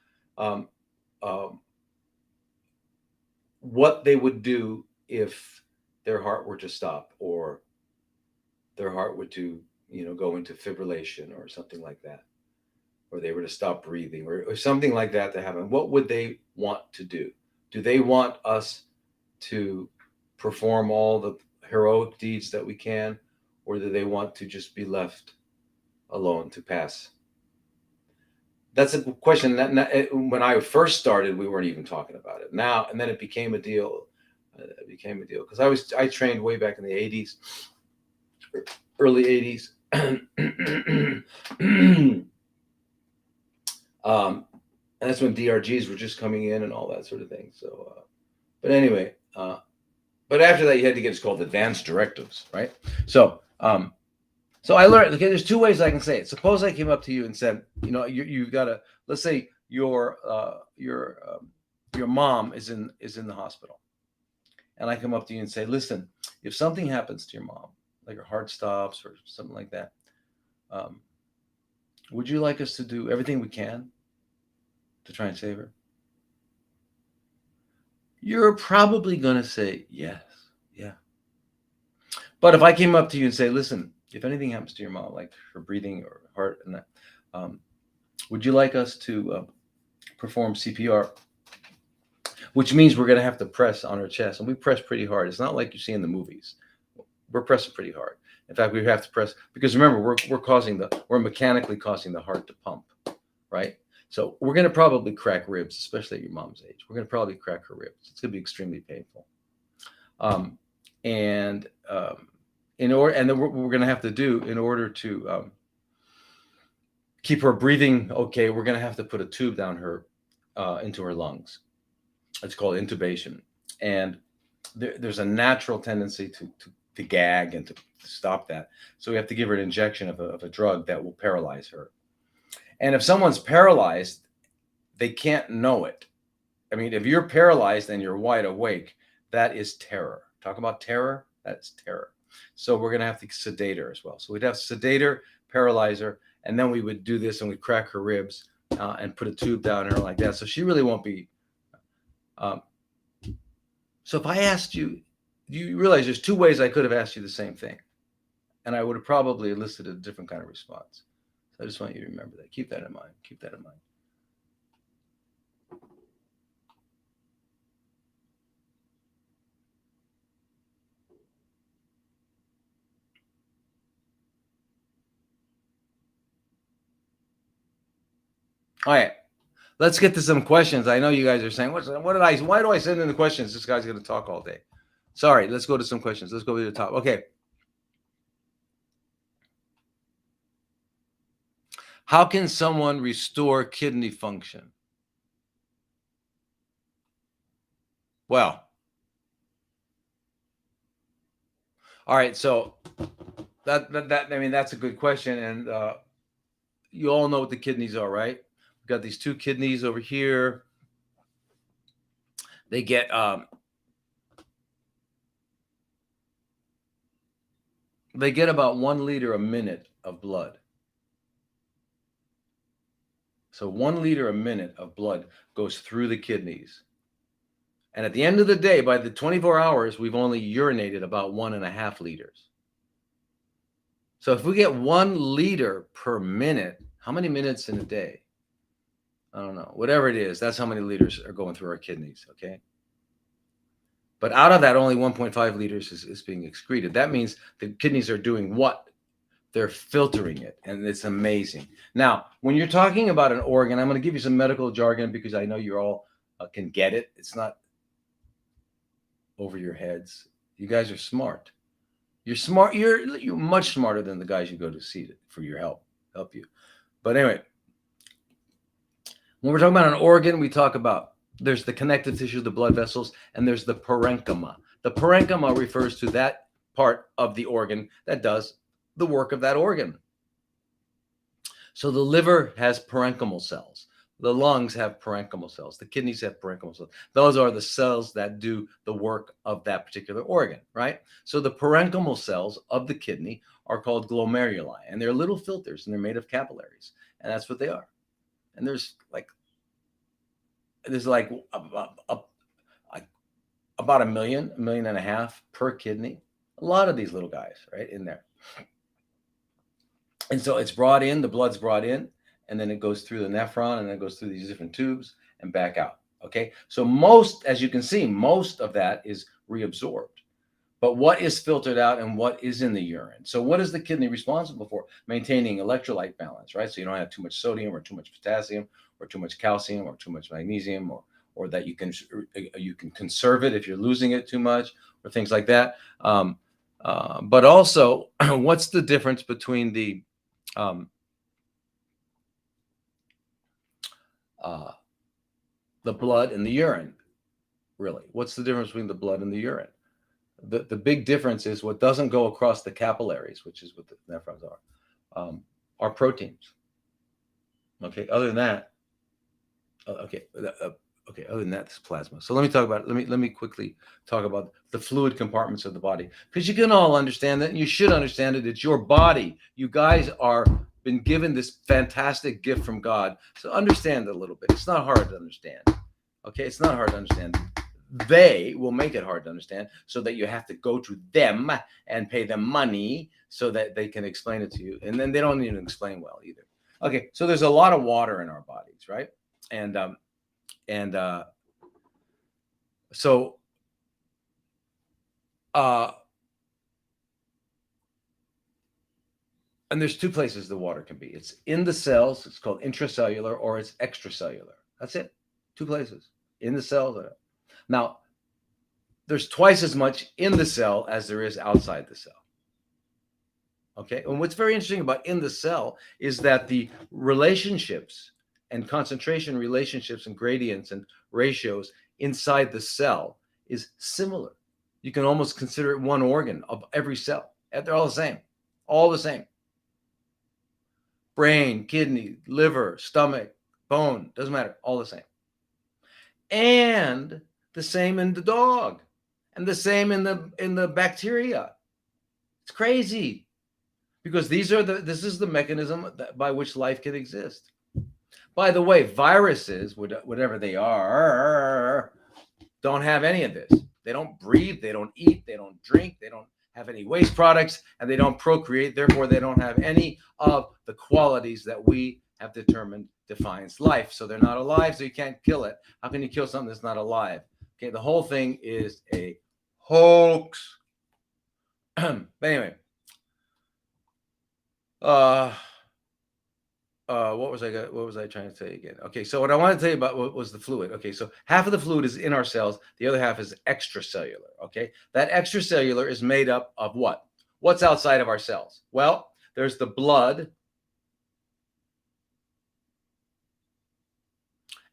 what they would do if their heart were to stop, or their heart were to go into fibrillation or something like that, or they were to stop breathing, or something like that to happen. What would they want to do? Do they want us to perform all the heroic deeds that we can, or do they want to just be left alone to pass? That's a question that when I first started, we weren't even talking about it. Now, and then it became a deal. Because I trained way back in the 80s, early 80s. And that's when DRGs were just coming in and all that sort of thing. So, but anyway, but after that, you had to get what's called advanced directives, right? So, so I learned, okay, there's two ways I can say it. Suppose I came up to you and said, you've got to, let's say your mom is in the hospital. And I come up to you and say, listen, if something happens to your mom, like her heart stops or something like that, would you like us to do everything we can to try and save her? you're probably going to say yes. Yeah. But if I came up to you and say, listen, if anything happens to your mom, like her breathing or heart and that, would you like us to perform CPR? Which means we're going to have to press on her chest, and we press pretty hard. It's not like you see in the movies. We're pressing pretty hard. In fact, we have to press because remember, we're mechanically causing the heart to pump, right? So we're going to probably crack ribs, especially at your mom's age. We're going to probably crack her ribs. It's going to be extremely painful. And then what we're going to have to do in order to keep her breathing okay, we're going to have to put a tube down her into her lungs. It's called intubation, and there's a natural tendency to gag and to stop that. So we have to give her an injection of a drug that will paralyze her. And if someone's paralyzed, they can't know it. I mean, if you're paralyzed and you're wide awake, that is terror. Talk about terror, that's terror. So we're going to have to sedate her as well. So we'd have to sedate her, paralyze her, and then we would do this and we'd crack her ribs and put a tube down her like that. So she really won't be. So if I asked you, you realize there's two ways I could have asked you the same thing, and I would have probably elicited a different kind of response. So I just want you to remember that. Keep that in mind. Keep that in mind. All right, let's get to some questions. I know you guys are saying, why do I send in the questions? This guy's going to talk all day. Sorry, let's go to some questions. Let's go to the top. Okay. How can someone restore kidney function? Well, all right. So that I mean, that's a good question, and you all know what the kidneys are, right? We've got these two kidneys over here. They get about 1 liter a minute of blood. So 1 liter a minute of blood goes through the kidneys. And at the end of the day, by the 24 hours, we've only urinated about 1.5 liters. So if we get 1 liter per minute, how many minutes in a day? I don't know. Whatever it is, that's how many liters are going through our kidneys, okay? But out of that, only 1.5 liters is being excreted. That means the kidneys are doing what? They're filtering it, and it's amazing. Now, when you're talking about an organ, I'm going to give you some medical jargon because I know you all can get it. It's not over your heads. You guys are smart. You're smart. You're much smarter than the guys you go to see for your help you. But anyway, when we're talking about an organ, we talk about there's the connective tissue, the blood vessels, and there's the parenchyma. The parenchyma refers to that part of the organ that does the work of that organ. So the liver has parenchymal cells. The lungs have parenchymal cells. The kidneys have parenchymal cells. Those are the cells that do the work of that particular organ, right? So the parenchymal cells of the kidney are called glomeruli, and they're little filters, and they're made of capillaries, and that's what they are. And there's like about a million and a half per kidney. A lot of these little guys, right, in there. And so it's brought in, the blood's brought in, and then it goes through the nephron, and then it goes through these different tubes and back out. Okay. So as you can see, most of that is reabsorbed. But what is filtered out and what is in the urine? So what is the kidney responsible for? Maintaining electrolyte balance, right? So you don't have too much sodium or too much potassium or too much calcium or too much magnesium, or that you can conserve it if you're losing it too much, or things like that. But also, what's the difference between the blood and the urine? Really, what's the difference between the blood and the urine? The big difference is what doesn't go across the capillaries, which is what the nephrons are proteins. Okay. Other than that, okay. Other than that, it's plasma. So let me talk about it. Let me quickly talk about the fluid compartments of the body, because you can all understand that, and you should understand it. It's your body. You guys are been given this fantastic gift from God. So understand it a little bit. It's not hard to understand. Okay, it's not hard to understand. they will make it hard to understand, so that you have to go to them and pay them money so that they can explain it to you. And then they don't even explain well either. Okay, so there's a lot of water in our bodies, right? And and so and there's two places the water can be. It's in the cells. It's called intracellular, or it's extracellular. That's it. Two places in the cell. Now, there's twice as much in the cell as there is outside the cell. Okay. And what's very interesting about in the cell is that the relationships and concentration relationships and gradients and ratios inside the cell is similar. You can almost consider it one organ of every cell. They're all the same. All the same. Brain, kidney, liver, stomach, bone, doesn't matter. All the same. And the same in the dog, and the same in the bacteria. It's crazy, because this is the mechanism by which life can exist. By the way, viruses, whatever they are, don't have any of this. They don't breathe, they don't eat, they don't drink, they don't have any waste products, and they don't procreate. Therefore, they don't have any of the qualities that we have determined defines life. So they're not alive, so you can't kill it. How can you kill something that's not alive? Okay, the whole thing is a hoax. But anyway, what was I trying to say again? Okay, so what I wanted to tell you about was the fluid. Okay, so half of the fluid is in our cells, the other half is extracellular. Okay, that extracellular is made up of what? What's outside of our cells? Well, there's the blood,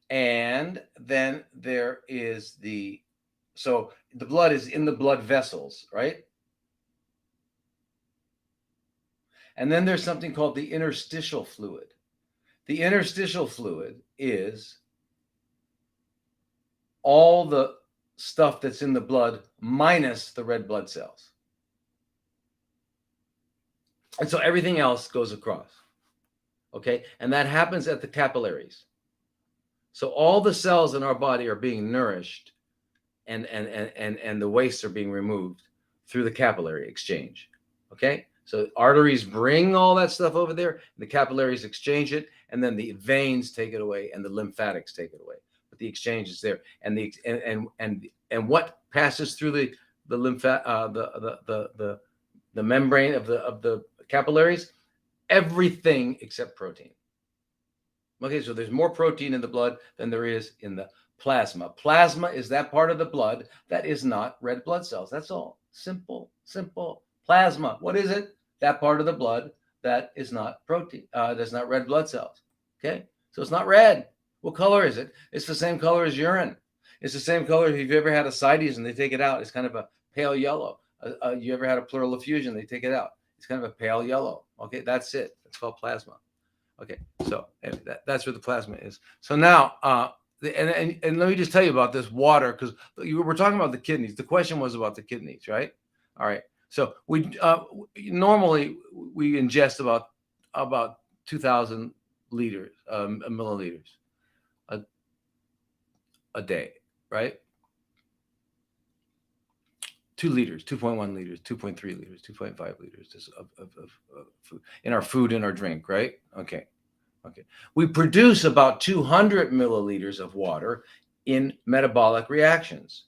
and then there is so the blood is in the blood vessels, right? And then there's something called the interstitial fluid. The interstitial fluid is all the stuff that's in the blood minus the red blood cells. And so everything else goes across. Okay? And that happens at the capillaries. So all the cells in our body are being nourished, and the wastes are being removed through the capillary exchange. Okay? So arteries bring all that stuff over there, the capillaries exchange it, and then the veins take it away, and the lymphatics take it away. But the exchange is there, and what passes through the membrane of the capillaries? Everything except protein. Okay, so there's more protein in the blood than there is in the plasma. Plasma is that part of the blood that is not red blood cells. That's all. Simple. Plasma. What is it? That part of the blood that is not protein, that's not red blood cells. Okay, so it's not red. What color is it? It's the same color as urine. It's the same color if you've ever had ascites and they take it out. It's kind of a pale yellow. You ever had a pleural effusion? They take it out. It's kind of a pale yellow. Okay, that's it. It's called plasma. Okay, so that's where the plasma is. So now, and let me just tell you about this water, because we're talking about the kidneys. The question was about the kidneys, right? All right. So we normally we ingest about 2,000 liters, milliliters a day, right? 2 liters, 2.1 liters, 2.3 liters, 2.5 liters of food in our food and our drink, right? Okay. We produce about 200 milliliters of water in metabolic reactions.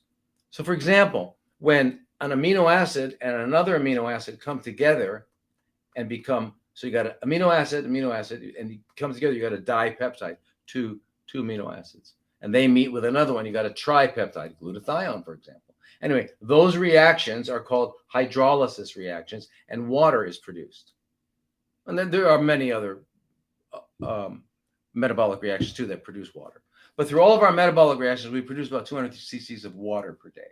So, for example, when an amino acid and another amino acid come together and become, so you got an amino acid, and it comes together, you got a dipeptide, two amino acids, and they meet with another one, you got a tripeptide, glutathione, for example. Anyway, those reactions are called hydrolysis reactions, and water is produced. And then there are many other metabolic reactions too that produce water. But through all of our metabolic reactions, we produce about 200 cc's of water per day.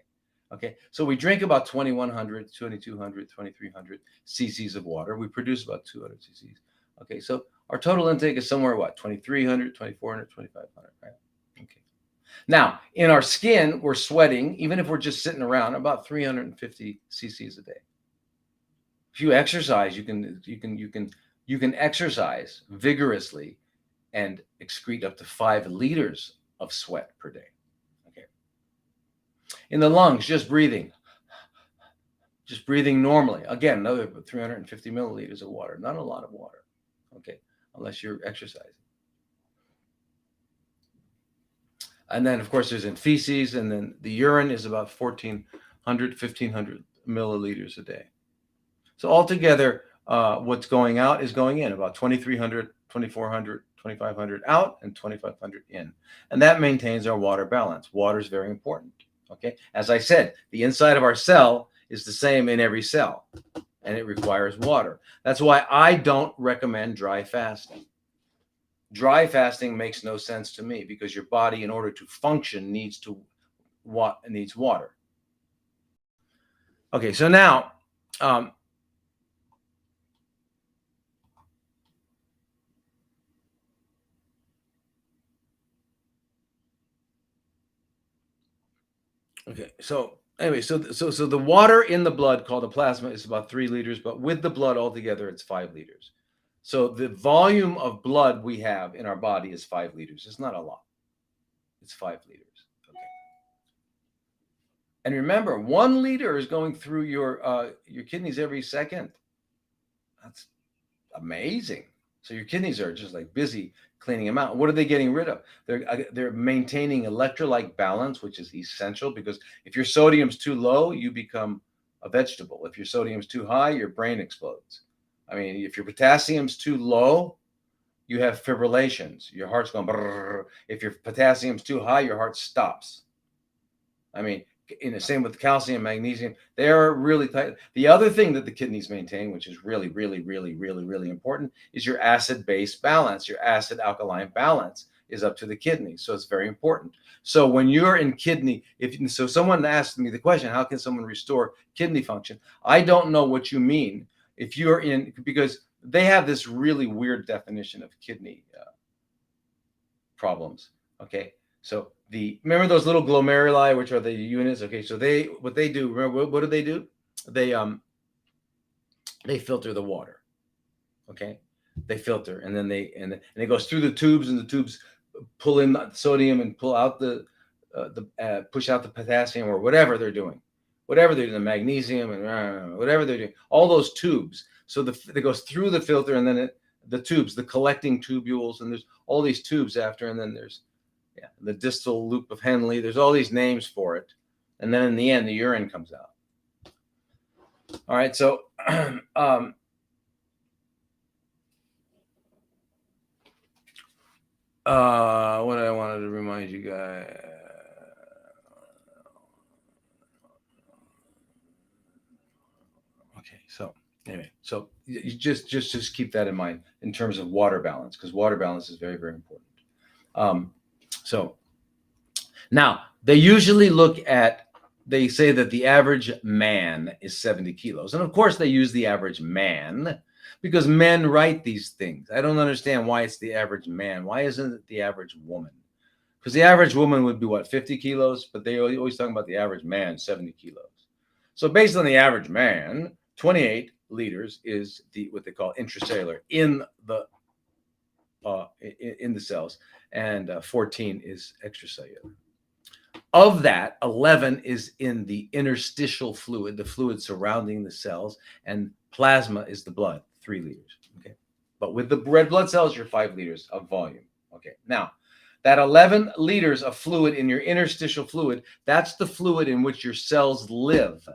Okay, so we drink about 2,100, 2,200, 2,300 cc's of water. We produce about 200 cc's. Okay, so our total intake is somewhere, what, 2,300, 2,400, 2,500, right? Okay. Now, in our skin, we're sweating, even if we're just sitting around, about 350 cc's a day. If you exercise, you can exercise vigorously and excrete up to 5 liters of sweat per day. Okay. In the lungs, just breathing normally. Again, another 350 milliliters of water. Not a lot of water, okay, unless you're exercising. And then, of course, there's in feces, and then the urine is about 1,500 milliliters a day. So altogether, what's going out is going in about 2,300, 2,400, 2,500 out, and 2,500 in. And that maintains our water balance. Water is very important. Okay. As I said, the inside of our cell is the same in every cell, and it requires water. That's why I don't recommend dry fasting. Dry fasting makes no sense to me because your body, in order to function, needs water. Okay, so now, okay, so anyway, so the water in the blood, called the plasma, is about 3 liters, but with the blood altogether, it's 5 liters. So the volume of blood we have in our body is 5 liters. It's not a lot. It's 5 liters. Okay. And remember, 1 liter is going through your kidneys every second. That's amazing. So your kidneys are just like busy cleaning them out. What are they getting rid of? They're maintaining electrolyte balance, which is essential, because if your sodium's too low, you become a vegetable. If your sodium's too high, your brain explodes. I mean, if your potassium's too low, you have fibrillations. Your heart's going brrr. If your potassium's too high, your heart stops. I mean, in the same with calcium, magnesium, they are really tight. The other thing that the kidneys maintain, which is really, really, really, really, really important, is your acid-base balance. Your acid-alkaline balance is up to the kidneys, so it's very important. So when you're in kidney, so someone asked me the question, how can someone restore kidney function? I don't know what you mean. If you're in, because they have this really weird definition of kidney problems. Okay, so remember those little glomeruli, which are the units. Okay, so what they do. Remember what do? They filter the water. Okay, they filter, and then it goes through the tubes, and the tubes pull in the sodium and pull out push out the potassium, or whatever they're doing, the magnesium, and whatever they're doing, all those tubes. So it goes through the filter, and then the tubes, the collecting tubules, and there's all these tubes after, and then there's the distal loop of Henle. There's all these names for it, and then in the end, the urine comes out. All right, so what I wanted to remind you guys. Okay, so anyway, so you just keep that in mind in terms of water balance, because water balance is very, very important. So now they usually they say that the average man is 70 kilos. And of course they use the average man because men write these things. I don't understand why it's the average man. Why isn't it the average woman? Because the average woman would be 50 kilos, but they always talk about the average man, 70 kilos. So based on the average man, 28 liters is what they call intracellular in the cells, and 14 is extracellular. Of that, 11 is in the interstitial fluid, the fluid surrounding the cells, and plasma is the blood, 3 liters. Okay, but with the red blood cells, you're 5 liters of volume. Okay, now that 11 liters of fluid in your interstitial fluid, that's the fluid in which your cells live.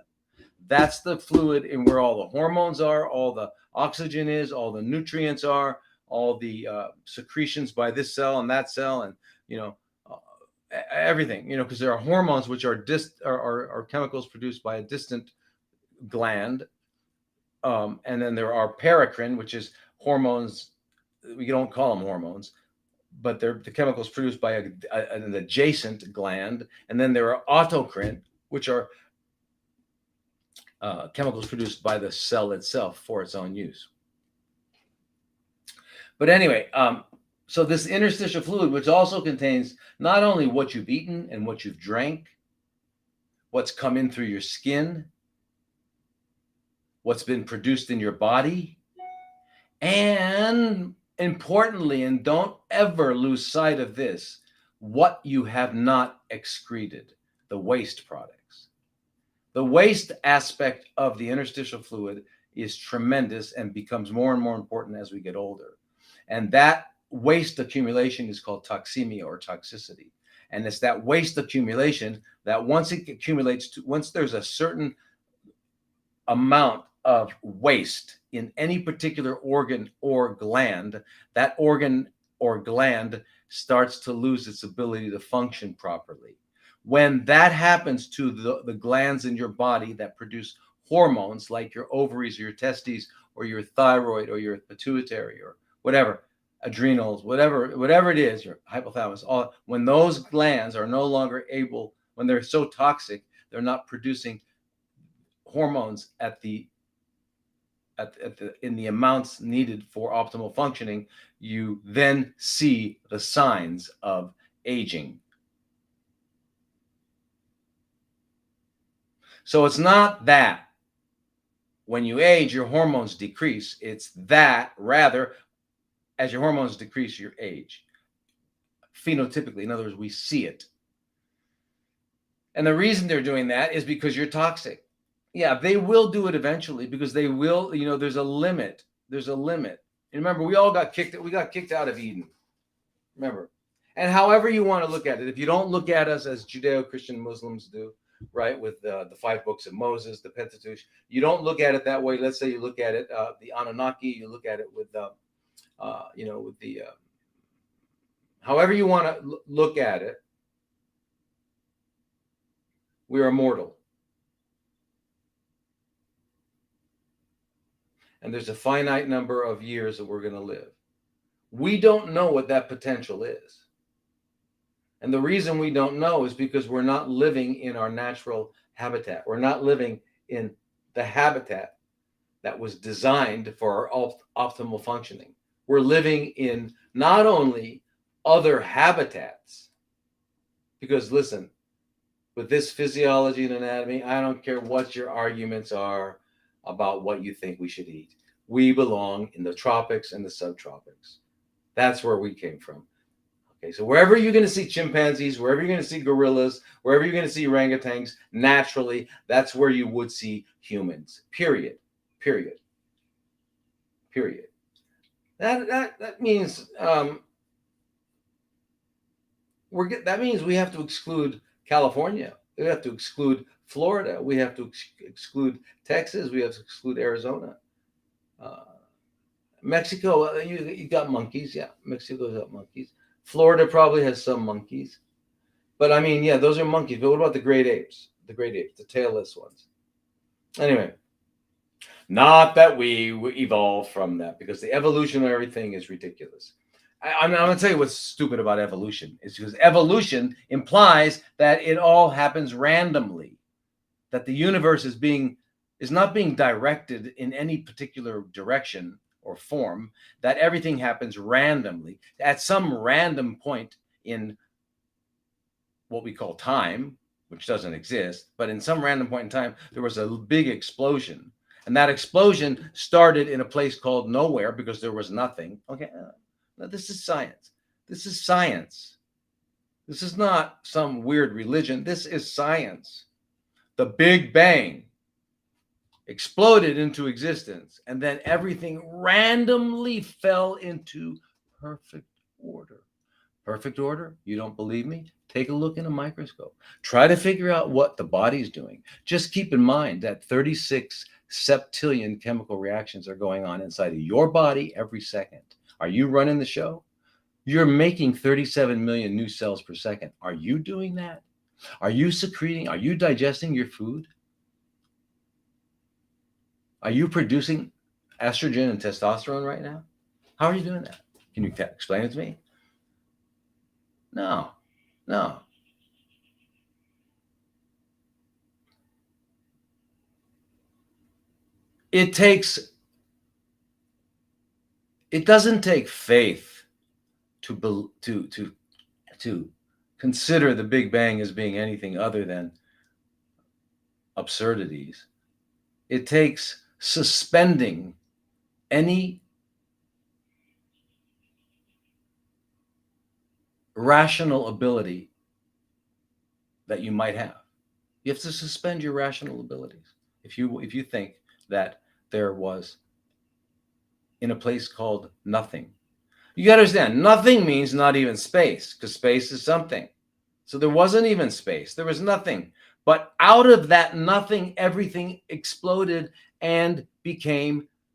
That's the fluid in where all the hormones are, all the oxygen is, all the nutrients are, all the secretions by this cell and that cell, and everything, because there are hormones which are chemicals produced by a distant gland, and then there are paracrine, which is hormones. We don't call them hormones, but they're the chemicals produced by an adjacent gland, and then there are autocrine, which are chemicals produced by the cell itself for its own use. But anyway, so this interstitial fluid, which also contains not only what you've eaten and what you've drank, what's come in through your skin, what's been produced in your body, and importantly, and don't ever lose sight of this, what you have not excreted. the waste products. The waste aspect of the interstitial fluid is tremendous and becomes more and more important as we get older. And that waste accumulation is called toxemia or toxicity. And it's that waste accumulation that once it accumulates, once there's a certain amount of waste in any particular organ or gland, that organ or gland starts to lose its ability to function properly. When that happens to the glands in your body that produce hormones like your ovaries or your testes or your thyroid or your pituitary or whatever, adrenals, whatever it is, your hypothalamus, when those glands are no longer able, when they're so toxic, they're not producing hormones in the amounts needed for optimal functioning, you then see the signs of aging. So it's not that when you age, your hormones decrease. It's that rather, as your hormones decrease, your age. Phenotypically, in other words, we see it. And the reason they're doing that is because you're toxic. Yeah, they will do it eventually because they will, there's a limit. There's a limit. And remember, we got kicked out of Eden. Remember. And however you want to look at it, if you don't look at us as Judeo-Christian Muslims do, right, with the 5 books of Moses, the Pentateuch, you don't look at it that way. Let's say you look at it, the Anunnaki, you look at it with, with the, however you want to look at it, we are mortal. And there's a finite number of years that we're going to live. We don't know what that potential is. And the reason we don't know is because we're not living in our natural habitat. We're not living in the habitat that was designed for our optimal functioning. We're living in not only other habitats, because listen, with this physiology and anatomy, I don't care what your arguments are about what you think we should eat. We belong in the tropics and the subtropics. That's where we came from. Okay, so wherever you're going to see chimpanzees, wherever you're going to see gorillas, wherever you're going to see orangutans, naturally, that's where you would see humans. Period. That means that means we have to exclude California. We have to exclude Florida. We have to exclude Texas. We have to exclude Arizona. Mexico, you got monkeys. Yeah, Mexico's got monkeys. Florida probably has some monkeys. But I mean, yeah, those are monkeys. But what about the great apes? The tailless ones. Anyway, not that we evolved from that, because the evolutionary thing is ridiculous. I'm going to tell you what's stupid about evolution. It's because evolution implies that it all happens randomly, that the universe is not being directed in any particular direction or form, that everything happens randomly at some random point in what we call time, which doesn't exist, but in some random point in time, there was a big explosion. And that explosion started in a place called nowhere because there was nothing. Okay, now this is science. This is science. This is not some weird religion. This is science. The Big Bang exploded into existence, and then everything randomly fell into perfect order. Perfect order? You don't believe me? Take a look in a microscope. Try to figure out what the body's doing. Just keep in mind that 36 septillion chemical reactions are going on inside of your body every second. Are you running the show? You're making 37 million new cells per second. Are you doing that? Are you secreting? Are you digesting your food? Are you producing estrogen and testosterone right now? How are you doing that? Can you explain it to me? No. It doesn't take faith to consider the Big Bang as being anything other than absurdities. It takes suspending any rational ability that you might have. You have to suspend your rational abilities. If you think that there was in a place called nothing, you got to understand nothing means not even space, because space is something. So there wasn't even space. There was nothing. But out of that nothing, everything exploded and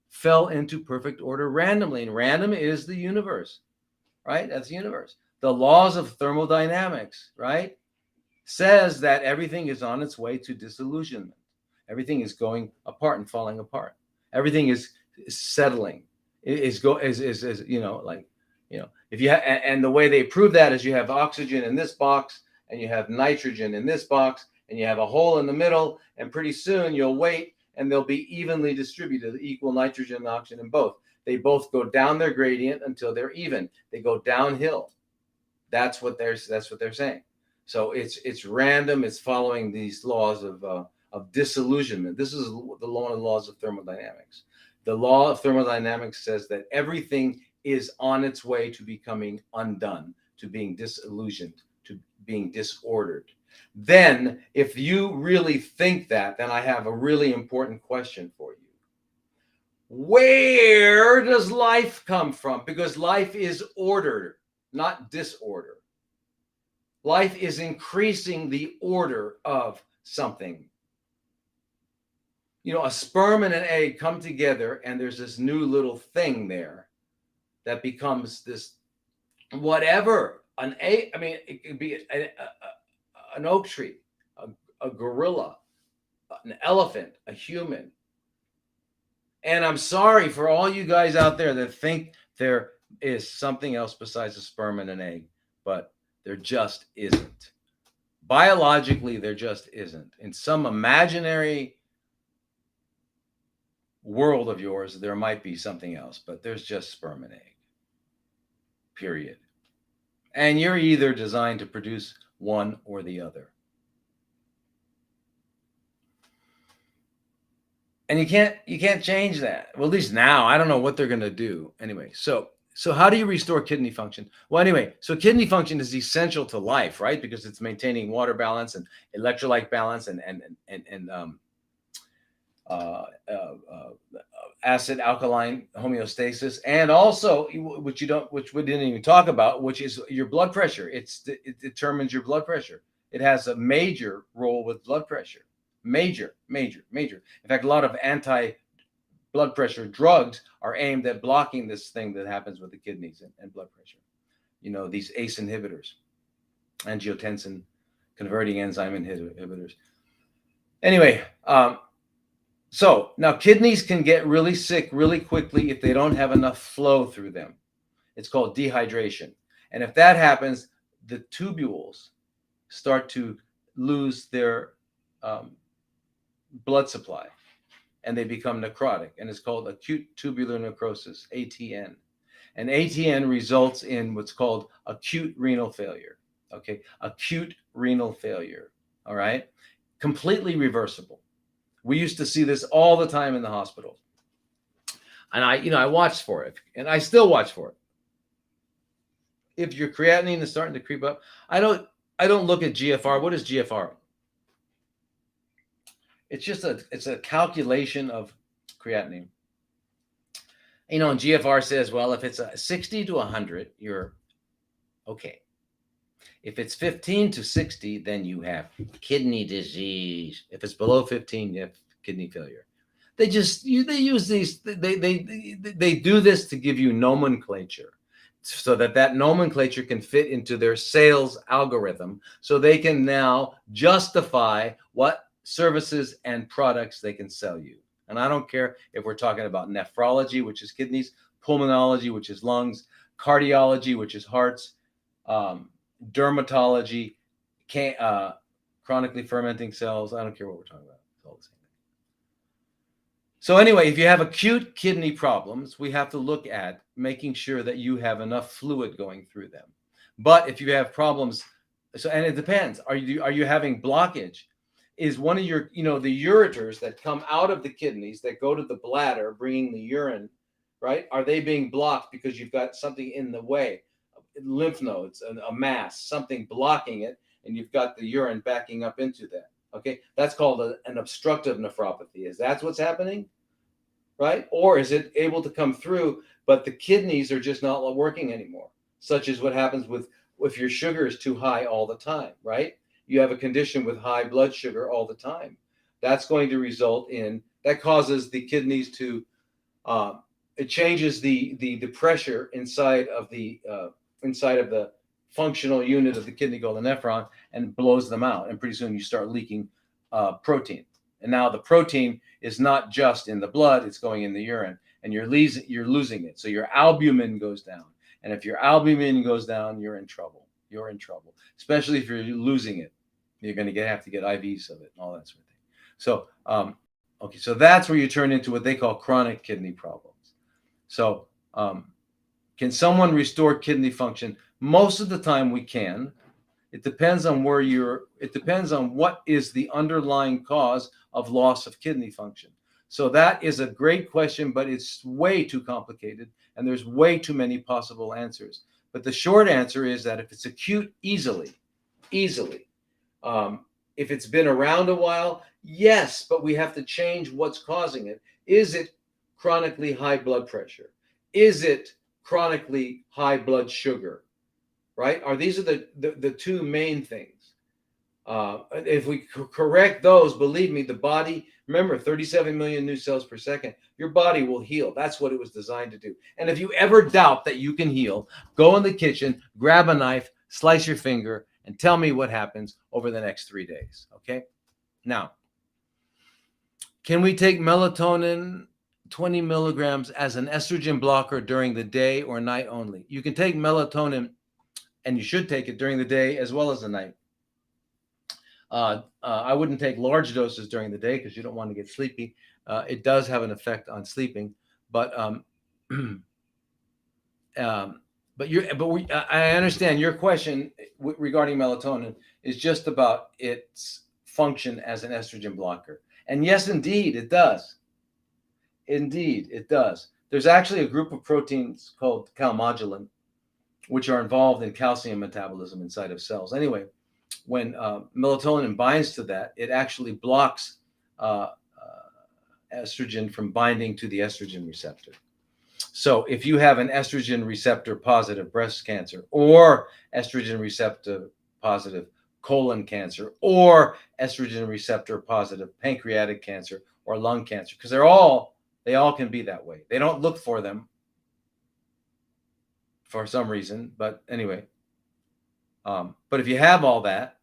fell into perfect order randomly. And random is the universe, right? That's the universe. The laws of thermodynamics, right? Says that everything is on its way to disillusionment. Everything is going apart and falling apart. Everything is settling. Is like, if you and the way they prove that is you have oxygen in this box and you have nitrogen in this box and you have a hole in the middle, and pretty soon you'll wait and they'll be evenly distributed, equal nitrogen and oxygen in both. They both go down their gradient until they're even. They go downhill. That's what they're saying. So it's random. It's following these laws of disillusionment. This is one of the laws of thermodynamics. The law of thermodynamics says that everything is on its way to becoming undone, to being disillusioned, to being disordered. Then, if you really think that, then I have a really important question for you. Where does life come from? Because life is order, not disorder. Life is increasing the order of something. A sperm and an egg come together, and there's this new little thing there that becomes this whatever. An egg, I mean, it could be an oak tree, a gorilla, an elephant, a human. And I'm sorry for all you guys out there that think there is something else besides a sperm and an egg, but there just isn't. Biologically, there just isn't. In some imaginary world of yours, there might be something else, but there's just sperm and egg. Period. And you're either designed to produce one or the other. And you can't change that. Well, at least now, I don't know what they're going to do. Anyway, so how do you restore kidney function? Well, anyway, so kidney function is essential to life, right? Because it's maintaining water balance and electrolyte balance and acid alkaline homeostasis, and also which we didn't even talk about, which is your blood pressure. It determines your blood pressure. It has a major role with blood pressure. Major. In fact, a lot of anti-blood pressure drugs are aimed at blocking this thing that happens with the kidneys and blood pressure. These ACE inhibitors, angiotensin converting enzyme inhibitors. Anyway, so now kidneys can get really sick really quickly if they don't have enough flow through them. It's called dehydration. And if that happens, the tubules start to lose their blood supply and they become necrotic. And it's called acute tubular necrosis, ATN. And ATN results in what's called acute renal failure. Okay, acute renal failure. All right, completely reversible. We used to see this all the time in the hospital. And I watched for it, and I still watch for it. If your creatinine is starting to creep up, I don't look at GFR. What is GFR? It's a calculation of creatinine. And GFR says, well, if it's a 60 to 100, you're okay. If it's 15 to 60, then you have kidney disease. If it's below 15, you have kidney failure. They use these. They do this to give you nomenclature, so that nomenclature can fit into their sales algorithm, so they can now justify what services and products they can sell you. And I don't care if we're talking about nephrology, which is kidneys, pulmonology, which is lungs, cardiology, which is hearts, dermatology, chronically fermenting cells. I don't care what we're talking about. It's all the same thing. So anyway, if you have acute kidney problems, we have to look at making sure that you have enough fluid going through them. But if you have problems, and it depends. Are you having blockage? Is one of your, the ureters that come out of the kidneys that go to the bladder, bringing the urine, right? Are they being blocked because you've got something in the way? Lymph nodes, a mass, something blocking it, and you've got the urine backing up into that. Okay, that's called an obstructive nephropathy. Is that what's happening? Right? Or is it able to come through, but the kidneys are just not working anymore, such as what happens with if your sugar is too high all the time, right? You have a condition with high blood sugar all the time. That's going to result in, that causes the kidneys to, it changes the pressure inside of the functional unit of the kidney called the nephron, and blows them out. And pretty soon you start leaking protein. And now the protein is not just in the blood, it's going in the urine, and you're losing it. So your albumin goes down. And if your albumin goes down, you're in trouble. You're in trouble, especially if you're losing it. You're going to have to get IVs of it and all that sort of thing. So, okay, so that's where you turn into what they call chronic kidney problems. So, can someone restore kidney function? Most of the time we can. It depends on it depends on what is the underlying cause of loss of kidney function. So that is a great question, but it's way too complicated, and there's way too many possible answers. But the short answer is that if it's acute, easily. If it's been around a while, yes, but we have to change what's causing it. Is it chronically high blood pressure? Is it chronically high blood sugar? Right? These are the two main things. If we correct those, believe me, the body, remember, 37 million new cells per second, your body will heal. That's what it was designed to do. And if you ever doubt that you can heal, go in the kitchen, grab a knife, slice your finger, and tell me what happens over the next 3 days. Okay? Now, can we take melatonin 20 milligrams as an estrogen blocker during the day or night only? You can take melatonin, and you should take it during the day as well as the night. I wouldn't take large doses during the day because you don't want to get sleepy. It does have an effect on sleeping, but I understand your question regarding melatonin is just about its function as an estrogen blocker. And yes, indeed, it does. Indeed, it does. There's actually a group of proteins called calmodulin, which are involved in calcium metabolism inside of cells. Anyway, when melatonin binds to that, it actually blocks estrogen from binding to the estrogen receptor. So if you have an estrogen receptor positive breast cancer, or estrogen receptor positive colon cancer, or estrogen receptor positive pancreatic cancer or lung cancer, because they all can be that way. They don't look for them for some reason, but anyway. But if you have all that,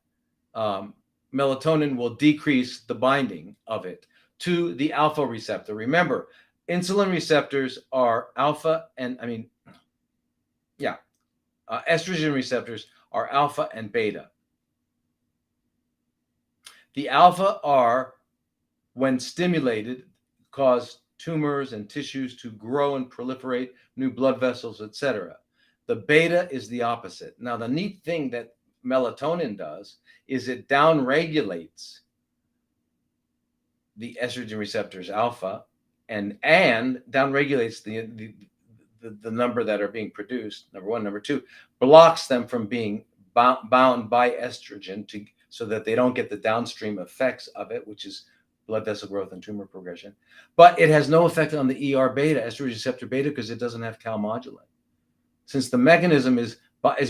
melatonin will decrease the binding of it to the alpha receptor. Remember, insulin receptors are alpha and estrogen receptors are alpha and beta. The alpha are, when stimulated, cause tumors and tissues to grow and proliferate, new blood vessels, etc. The beta is the opposite. Now, the neat thing that melatonin does is it downregulates the estrogen receptors alpha and downregulates the number that are being produced, number one. Number two, blocks them from being bound by estrogen so that they don't get the downstream effects of it, which is blood vessel growth and tumor progression. But it has no effect on the ER beta, estrogen receptor beta, because it doesn't have calmodulin. Since the mechanism is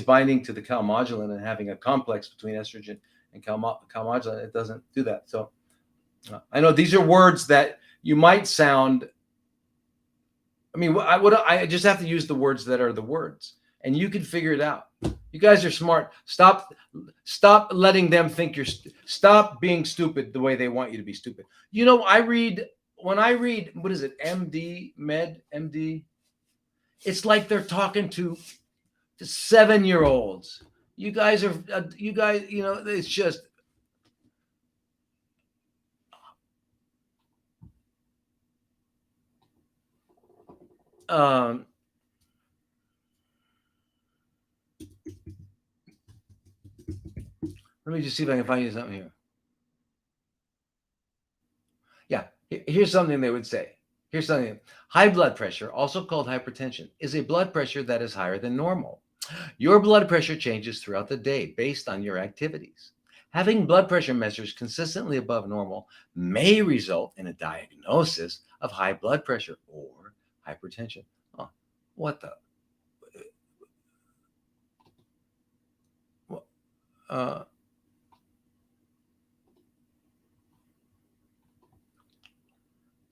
binding to the calmodulin and having a complex between estrogen and calmodulin, it doesn't do that. So I know these are words that you might sound, I just have to use the words that are the words, and you can figure it out. You guys are smart. Stop letting them think stop being stupid the way they want you to be stupid. When I read, what is it? MD, it's like they're talking to 7-year-olds. You guys, it's just, let me just see if I can find you something here. Yeah, here's something they would say. Here's something. High blood pressure, also called hypertension, is a blood pressure that is higher than normal. Your blood pressure changes throughout the day based on your activities. Having blood pressure measures consistently above normal may result in a diagnosis of high blood pressure or hypertension. Oh, what the? Uh,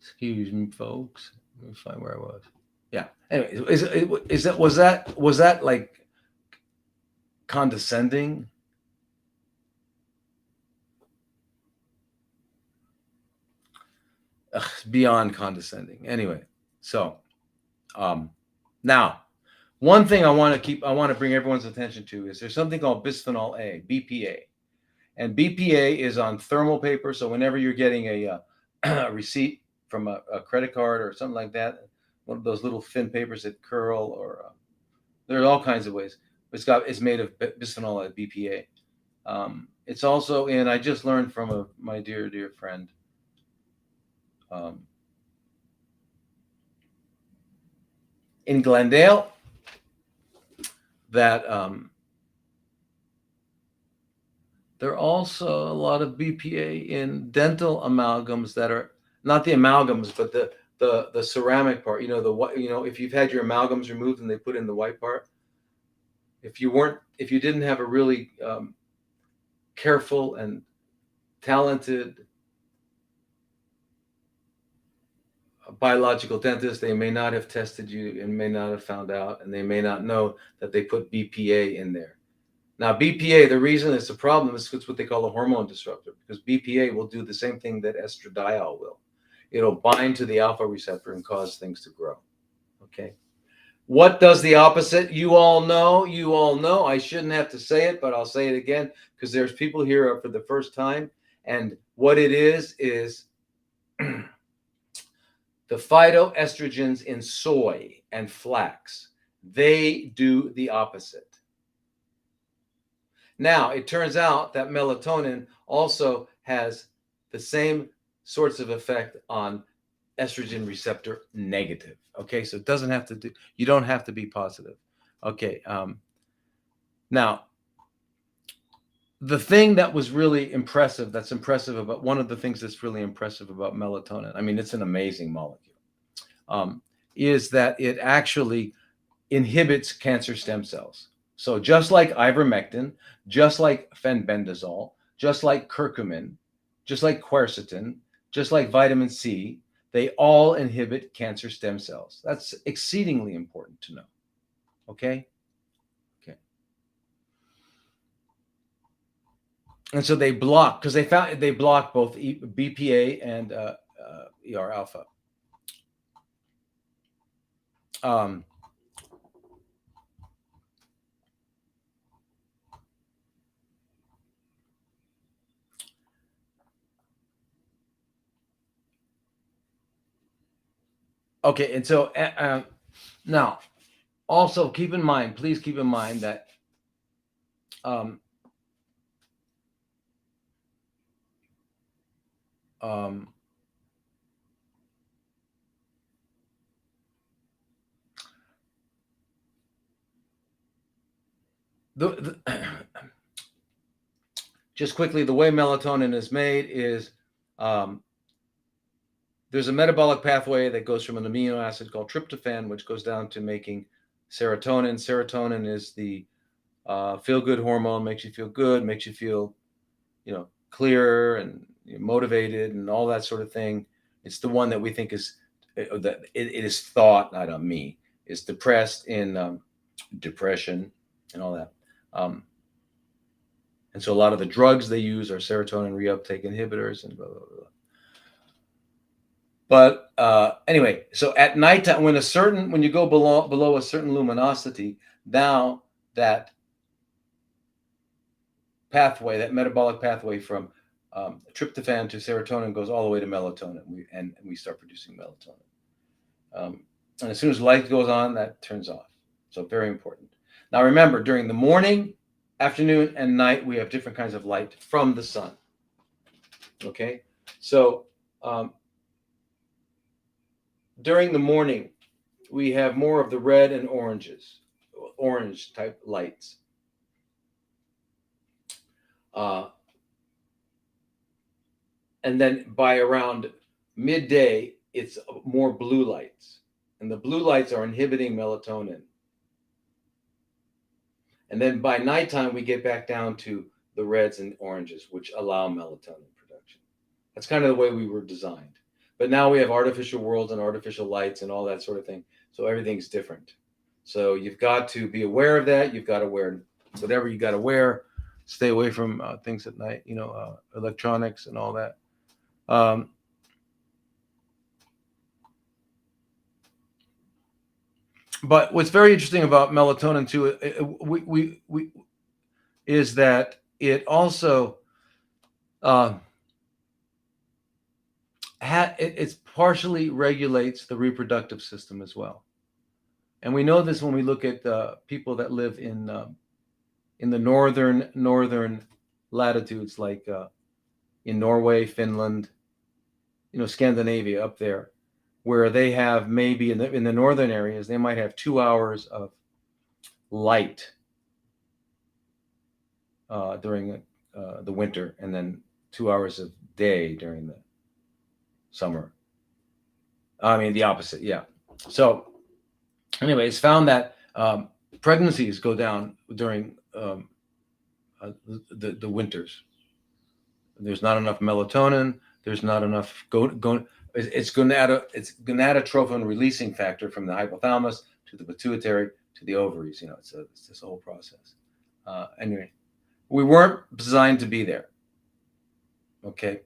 Excuse me, folks. Let me find where I was. Yeah. Anyway, is that was that like condescending? Ugh, beyond condescending. Anyway, so um, now one thing I want to bring everyone's attention to is there's something called bisphenol A, BPA, and BPA is on thermal paper. So whenever you're getting a receipt from a credit card or something like that, one of those little thin papers that curl, or there are all kinds of ways. It's made of bisphenol A, BPA. It's also in. I just learned from my dear friend. Um, in Glendale, that there are also a lot of BPA in dental amalgams that are not the amalgams, but the ceramic part. You know, the what, you know, if you've had your amalgams removed and they put in the white part, if you didn't have a really careful and talented biological dentist, they may not have tested you and may not have found out, and they may not know that they put BPA in there. Now, BPA, the reason it's a problem is it's what they call a hormone disruptor, because BPA will do the same thing that estradiol will. It'll bind to the alpha receptor and cause things to grow. Okay. What does the opposite? You all know. You all know. I shouldn't have to say it, but I'll say it again because there's people here for the first time. And what it is the phytoestrogens in soy and flax. They do the opposite. Now, it turns out that melatonin also has the same sorts of effect on estrogen receptor negative. Okay, so it doesn't have to do, you don't have to be positive. Okay, now, the thing that was really impressive, that's impressive about, one of the things that's really impressive about melatonin, I mean, it's an amazing molecule, is that it actually inhibits cancer stem cells. So just like ivermectin, just like fenbendazole, just like curcumin, just like quercetin, just like vitamin C, they all inhibit cancer stem cells. That's exceedingly important to know. Okay? Okay. And so they block, because they block both BPA and ER alpha. Okay, and so now, also keep in mind, please keep in mind that um, um, the just quickly, the way melatonin is made is there's a metabolic pathway that goes from an amino acid called tryptophan, which goes down to making serotonin. Serotonin is the feel-good hormone, makes you feel good, makes you feel, clear and motivated and all that sort of thing. It's the one that we think is that it is thought, not me, is depressed in depression and all that. And so a lot of the drugs they use are serotonin reuptake inhibitors and blah, blah, blah. But anyway, so at nighttime, when you go below a certain luminosity, now that pathway, that metabolic pathway from tryptophan to serotonin goes all the way to melatonin, and we start producing melatonin. And as soon as light goes on, that turns off. So very important. Now remember, during the morning, afternoon, and night, we have different kinds of light from the sun. Okay, so during the morning, we have more of the red and oranges. orange type lights. And then by around midday, it's more blue lights. And the blue lights are inhibiting melatonin. And then by nighttime, we get back down to the reds and oranges, which allow melatonin production. That's kind of the way we were designed. But now we have artificial worlds and artificial lights and all that sort of thing. So everything's different. So you've got to be aware of that. You've got to wear whatever you got to wear. Stay away from things at night, electronics and all that. But what's very interesting about melatonin too, we is that it also it partially regulates the reproductive system as well. And we know this when we look at people that live in the northern latitudes, like in Norway, Finland, Scandinavia up there, where they have maybe in the northern areas, they might have 2 hours of light during the winter, and then 2 hours of day during the summer. I mean, the opposite, yeah. So anyway, it's found that pregnancies go down during the winters. There's not enough melatonin. There's not enough it's gonadotrophin releasing factor from the hypothalamus to the pituitary to the ovaries. It's this whole process. Anyway, we weren't designed to be there. Okay.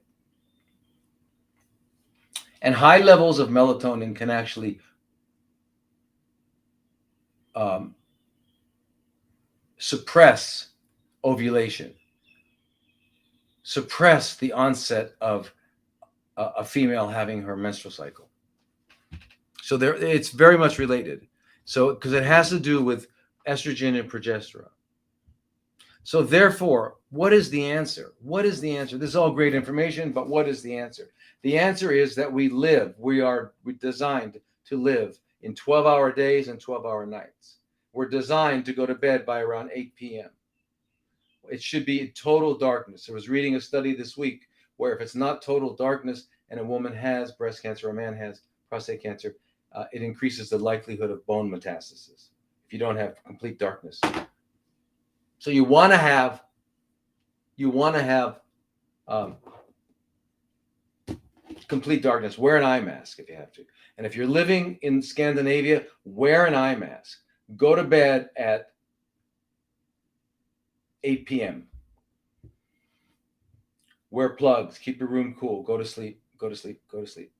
And high levels of melatonin can actually suppress ovulation, suppress the onset of a female having her menstrual cycle. So it's very much related. So because it has to do with estrogen and progesterone. So therefore, what is the answer? What is the answer? This is all great information, but what is the answer? The answer is that we're designed to live in 12-hour days and 12-hour nights. We're designed to go to bed by around 8 p.m. It should be in total darkness. I was reading a study this week where if it's not total darkness and a woman has breast cancer, or a man has prostate cancer, it increases the likelihood of bone metastasis if you don't have complete darkness. So you want to have complete darkness. Wear an eye mask if you have to. And if you're living in Scandinavia, wear an eye mask. Go to bed at 8 p.m. Wear plugs. Keep your room cool. Go to sleep. Go to sleep. Go to sleep.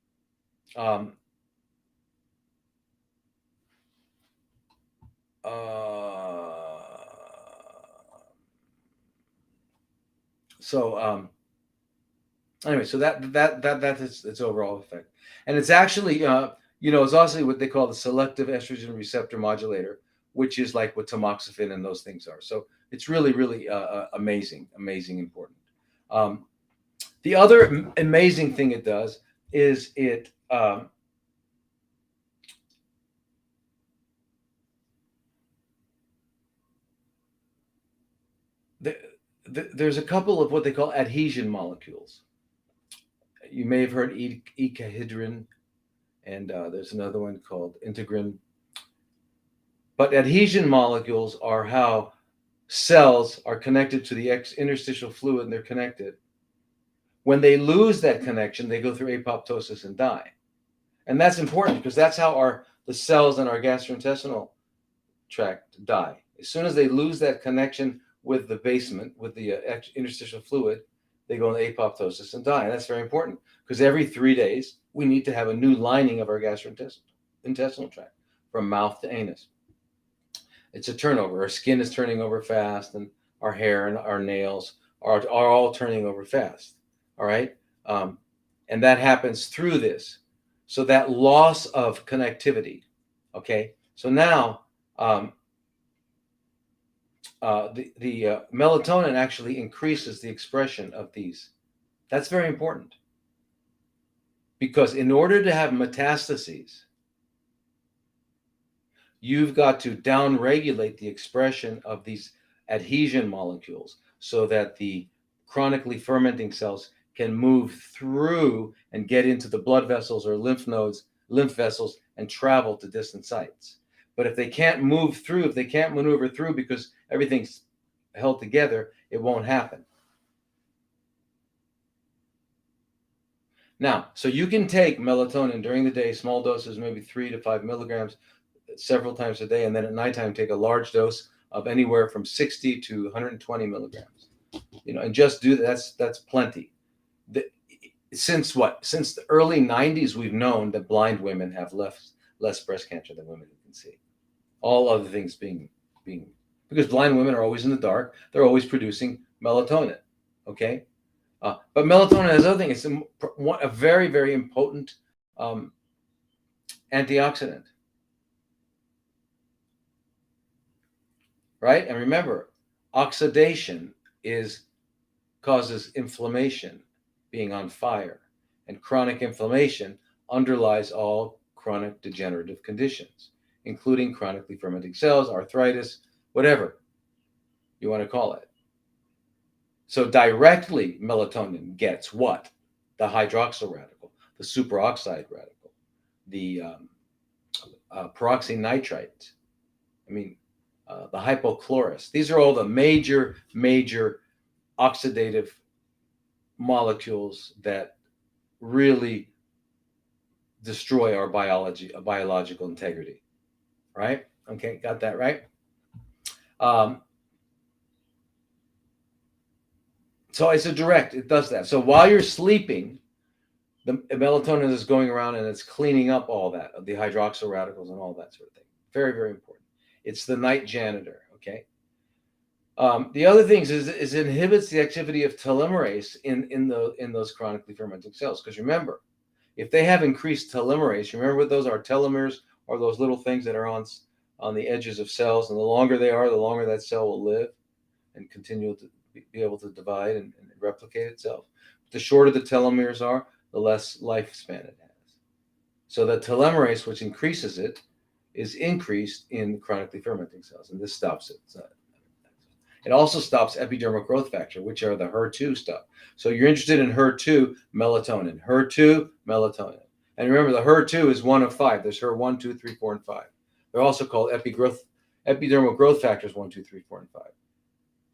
Anyway, so that is its overall effect, and it's actually it's also what they call the selective estrogen receptor modulator, which is like what tamoxifen and those things are. So it's really, really amazing, important. The other amazing thing it does is it there's a couple of what they call adhesion molecules. You may have heard icahydrin, and there's another one called integrin. But adhesion molecules are how cells are connected to the interstitial fluid, and they're connected. When they lose that connection, they go through apoptosis and die. And that's important because that's how the cells in our gastrointestinal tract die. As soon as they lose that connection with the basement, with the interstitial fluid, they go into apoptosis and die. And that's very important because every 3 days, we need to have a new lining of our gastrointestinal tract from mouth to anus. It's a turnover. Our skin is turning over fast, and our hair and our nails are all turning over fast. All right. And that happens through this. So that loss of connectivity. Okay. So now the melatonin actually increases the expression of these. That's very important. Because in order to have metastases, you've got to downregulate the expression of these adhesion molecules so that the chronically fermenting cells can move through and get into the blood vessels or lymph vessels, and travel to distant sites. But if they can't move through, if they can't maneuver through because everything's held together, it won't happen. Now, so you can take melatonin during the day, small doses, maybe 3 to 5 milligrams, several times a day, and then at nighttime take a large dose of anywhere from 60 to 120 milligrams. And just do that. That's plenty. Since the early 90s, we've known that blind women have less breast cancer than women who can see. All other things being because blind women are always in the dark, they're always producing melatonin. Okay, but melatonin has other things. It's a very, very important antioxidant. Right? And remember, oxidation causes inflammation, being on fire. And chronic inflammation underlies all chronic degenerative conditions, including chronically fermenting cells, arthritis, whatever you want to call it. So directly, melatonin gets what? The hydroxyl radical, the superoxide radical, the peroxynitrite. The hypochlorous. These are all the major oxidative molecules that really destroy our biological integrity. Right? Okay, got that right? So it's it does that. So while you're sleeping, the melatonin is going around and it's cleaning up all that, the hydroxyl radicals and all that sort of thing. Very, very important. It's the night janitor, okay? The other things is it inhibits the activity of telomerase in those chronically fermenting cells. Because remember, if they have increased telomerase, remember what those are? Telomeres are those little things that are on the edges of cells, and the longer they are, the longer that cell will live and continue to be able to divide and replicate itself. The shorter the telomeres are, the less lifespan it has. So the telomerase, which increases it, is increased in chronically fermenting cells, and this stops it. It also stops epidermal growth factor, which are the HER2 stuff. So you're interested in HER2, melatonin. HER2, melatonin. And remember, the HER2 is one of 5. There's HER1, 2, 3, 4, and 5. They're also called epidermal growth factors 1, 2, 3, 4, and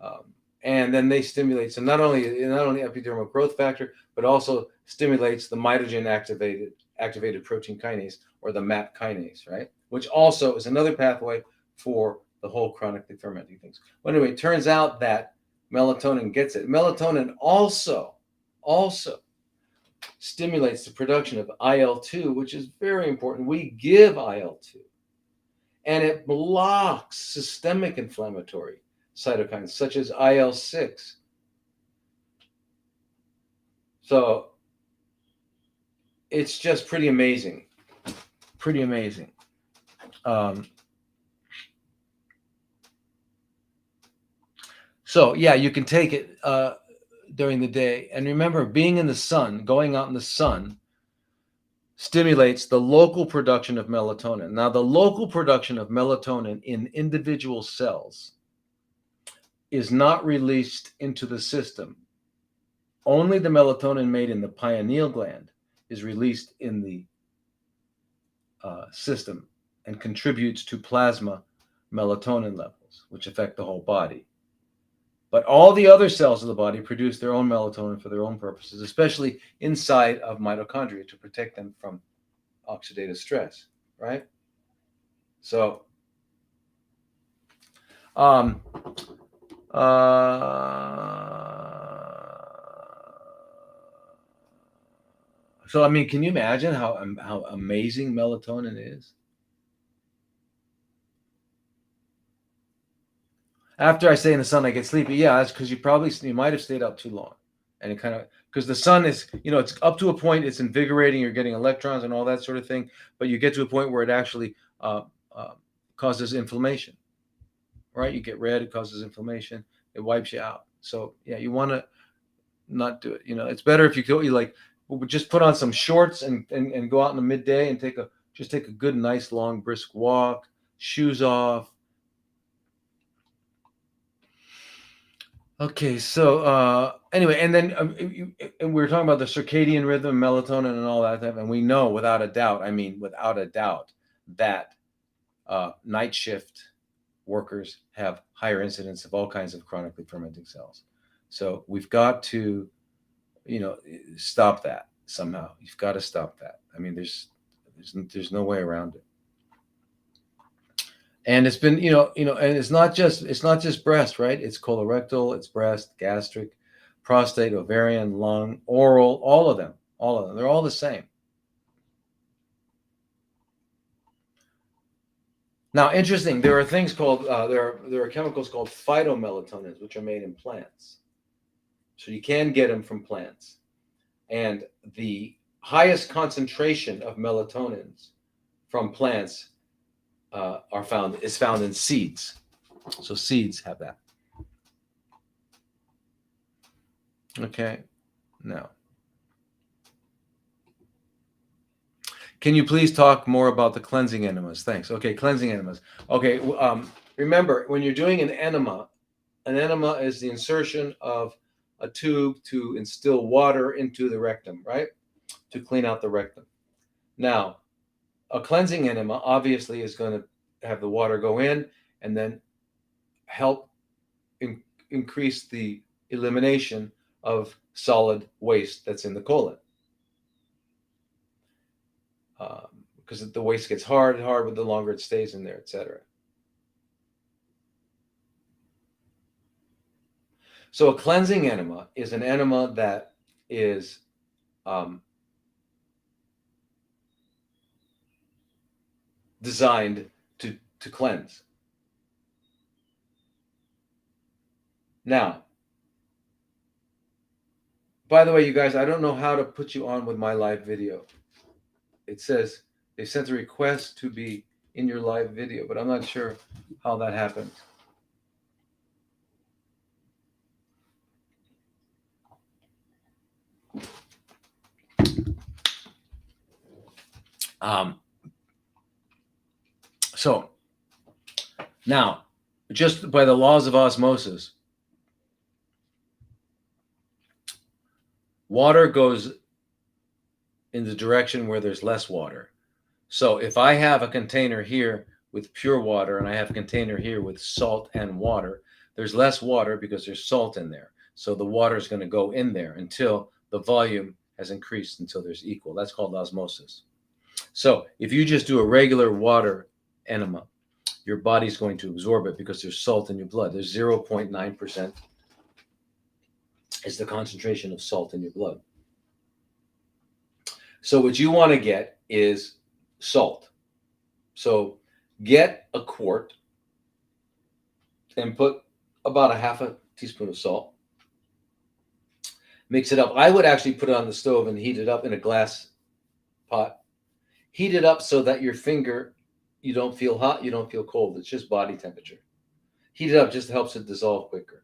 5. And then they stimulate, so not only epidermal growth factor, but also stimulates the mitogen activated protein kinase, or the MAP kinase, right? Which also is another pathway for the whole chronically fermenting things. But anyway, it turns out that melatonin gets it. Melatonin also stimulates the production of IL-2, which is very important. We give IL-2, and it blocks systemic inflammatory cytokines such as IL-6. So it's just pretty amazing. Pretty amazing. So yeah, you can take it during the day. And remember, being in the sun, going out in the sun, stimulates the local production of melatonin. Now, the local production of melatonin in individual cells is not released into the system. Only the melatonin made in the pineal gland is released in the system and contributes to plasma melatonin levels, which affect the whole body. But all the other cells of the body produce their own melatonin for their own purposes, especially inside of mitochondria to protect them from oxidative stress, right? So, I mean, can you imagine how amazing melatonin is? After I stay in the sun, I get sleepy. Yeah, that's because you might have stayed up too long, and it kind of, because the sun is, it's up to a point, it's invigorating. You're getting electrons and all that sort of thing, but you get to a point where it actually causes inflammation, right? You get red, it causes inflammation, it wipes you out. So yeah, you want to not do it. It's better if you just put on some shorts and go out in the midday and take a good, nice, long, brisk walk. shoes off. Okay, so anyway, and then and we were talking about the circadian rhythm, melatonin, and all that stuff, and we know without a doubt, I mean, without a doubt, that night shift workers have higher incidence of all kinds of chronically fermenting cells. So we've got to, stop that somehow. You've got to stop that. I mean, there's no way around it. And it's been, and it's not just breast, right? It's colorectal, it's breast, gastric, prostate, ovarian, lung, oral, all of them. They're all the same. Now, interesting, there are things called, there are chemicals called phytomelatonins, which are made in plants. So you can get them from plants. And the highest concentration of melatonins from plants is found in seeds. So seeds have that. Okay, now. Can you please talk more about the cleansing enemas? Thanks. Okay, cleansing enemas. Okay, remember, when you're doing an enema is the insertion of a tube to instill water into the rectum, right? To clean out the rectum. Now, a cleansing enema obviously is going to have the water go in and then help increase the elimination of solid waste that's in the colon. Because the waste gets hard with the longer it stays in there, etc. So a cleansing enema is an enema that is designed to cleanse. Now, by the way, you guys, I don't know how to put you on with my live video. It says they sent a request to be in your live video, but I'm not sure how that happens. So now, just by the laws of osmosis, water goes in the direction where there's less water. So if I have a container here with pure water and I have a container here with salt and water, there's less water because there's salt in there. So the water is going to go in there until the volume has increased until there's equal. That's called osmosis. So if you just do a regular water enema, your body's going to absorb it because there's salt in your blood. There's 0.9% is the concentration of salt in your blood. So what you want to get is salt. So get a quart and put about a half a teaspoon of salt. Mix it up. I would actually put it on the stove and heat it up in a glass pot. Heat it up so that your finger, you don't feel hot, you don't feel cold. It's just body temperature. Heat it up just helps it dissolve quicker.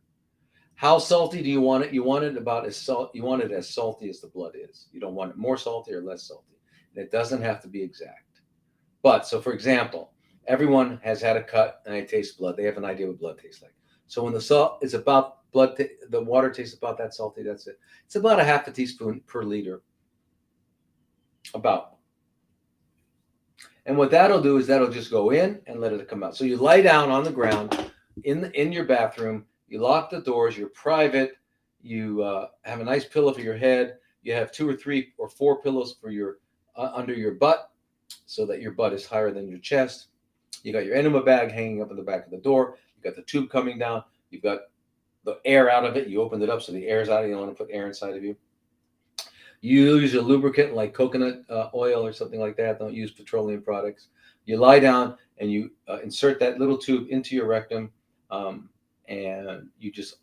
How salty do you want it? You want it about as salt. You want it as salty as the blood is. You don't want it more salty or less salty. And it doesn't have to be exact. But so, for example, everyone has had a cut and they taste blood. They have an idea what blood tastes like. So when the salt is about blood, the water tastes about that salty. That's it. It's about a half a teaspoon per liter. About. And what that'll do is that'll just go in and let it come out. So you lie down on the ground in your bathroom. You lock the doors. You're private. You have a nice pillow for your head. You have 2 or 3 or 4 pillows for your under your butt, so that your butt is higher than your chest. You got your enema bag hanging up in the back of the door. You got the tube coming down. You've got the air out of it. You opened it up so the air's out. You don't want to put air inside of you. You use a lubricant like coconut oil or something like that. Don't use petroleum products. You lie down and you insert that little tube into your rectum, and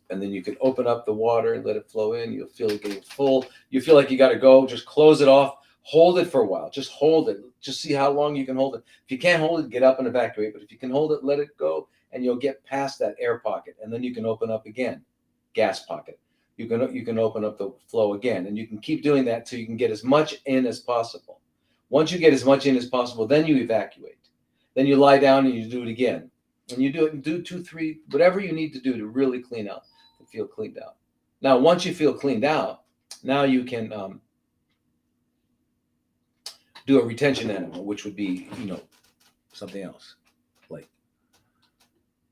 then you can open up the water and let it flow in. You'll feel it getting full. You feel like you got to go. Just close it off. Hold it for a while. Just hold it. Just see how long you can hold it. If you can't hold it, get up and evacuate. But if you can hold it, let it go, and you'll get past that air pocket, and then you can open up again, gas pocket. You can open up the flow again, and you can keep doing that till you can get as much in as possible. Once you get as much in as possible, then you evacuate. Then you lie down and you do it again. And you do it and do 2, 3, whatever you need to do to really clean out, to feel cleaned out. Now, once you feel cleaned out, now you can do a retention animal, which would be, something else. Like,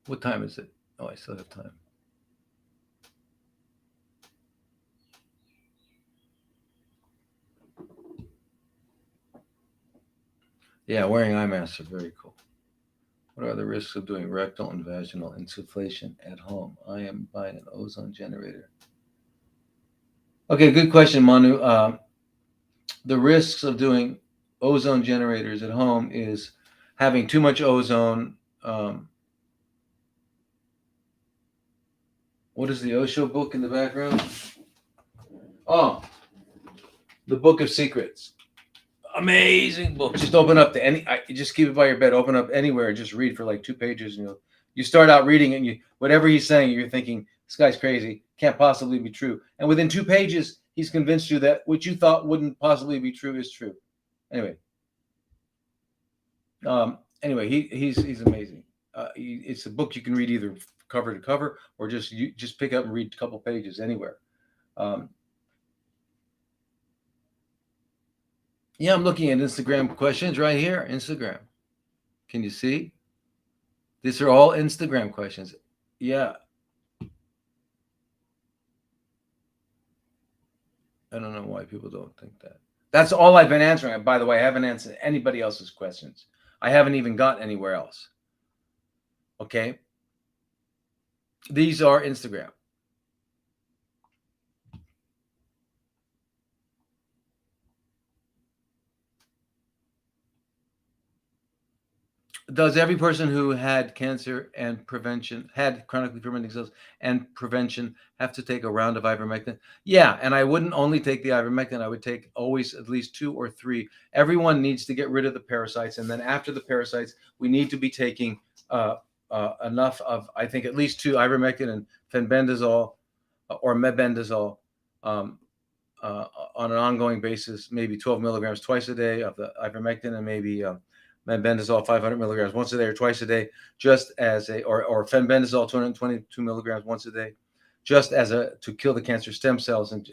what time is it? Oh, I still have time. Yeah, wearing eye masks are very cool. What are the risks of doing rectal and vaginal insufflation at home? I am buying an ozone generator. Okay, good question, Manu. The risks of doing ozone generators at home is having too much ozone. What is the Osho book in the background? Oh, the Book of Secrets. Amazing book. Just open up to any. Just keep it by your bed. Open up anywhere. Just read for like 2 pages, and you start out reading, and whatever he's saying, you're thinking this guy's crazy. Can't possibly be true. And within 2 pages, he's convinced you that what you thought wouldn't possibly be true is true. Anyway, he's amazing. It's a book you can read either cover to cover or just pick up and read a couple pages anywhere. Yeah, I'm looking at Instagram questions right here. Instagram. Can you see? These are all Instagram questions. Yeah. I don't know why people don't think that. That's all I've been answering. By the way, I haven't answered anybody else's questions. I haven't even gotten anywhere else. Okay. These are Instagram. Does every person who had cancer and had chronically fermenting cells and prevention have to take a round of ivermectin? Yeah, and I wouldn't only take the ivermectin. I would take always at least 2 or 3. Everyone needs to get rid of the parasites, and then after the parasites, we need to be taking enough of, I think, at least 2 ivermectin and fenbendazole or mebendazole on an ongoing basis, maybe 12 milligrams twice a day of the ivermectin, and maybe mebendazole 500 milligrams once a day or twice a day, just as or fenbendazole 222 milligrams once a day, just as to kill the cancer stem cells. And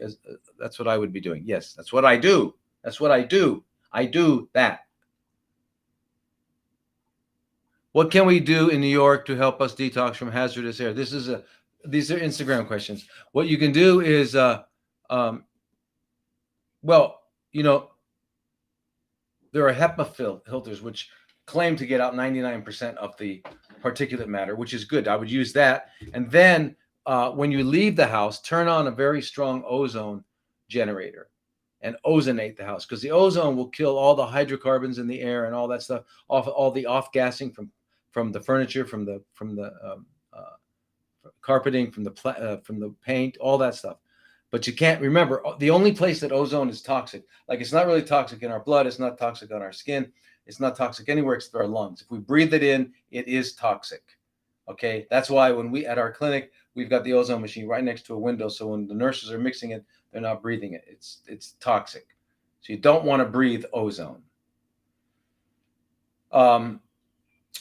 that's what I would be doing. Yes, that's what I do. That's what I do. I do that. What can we do in New York to help us detox from hazardous air? These are Instagram questions. What you can do is, there are HEPA filters which claim to get out 99% of the particulate matter, which is good. I would use that. And then when you leave the house, turn on a very strong ozone generator and ozonate the house, because the ozone will kill all the hydrocarbons in the air and all that stuff, all the off-gassing from the furniture, from the carpeting, from the paint, all that stuff. But you can't remember, the only place that ozone is toxic, like it's not really toxic in our blood, it's not toxic on our skin, it's not toxic anywhere except our lungs. If we breathe it in, it is toxic. Okay, that's why when we at our clinic, we've got the ozone machine right next to a window, so when the nurses are mixing it, they're not breathing it. It's toxic. So you don't want to breathe ozone.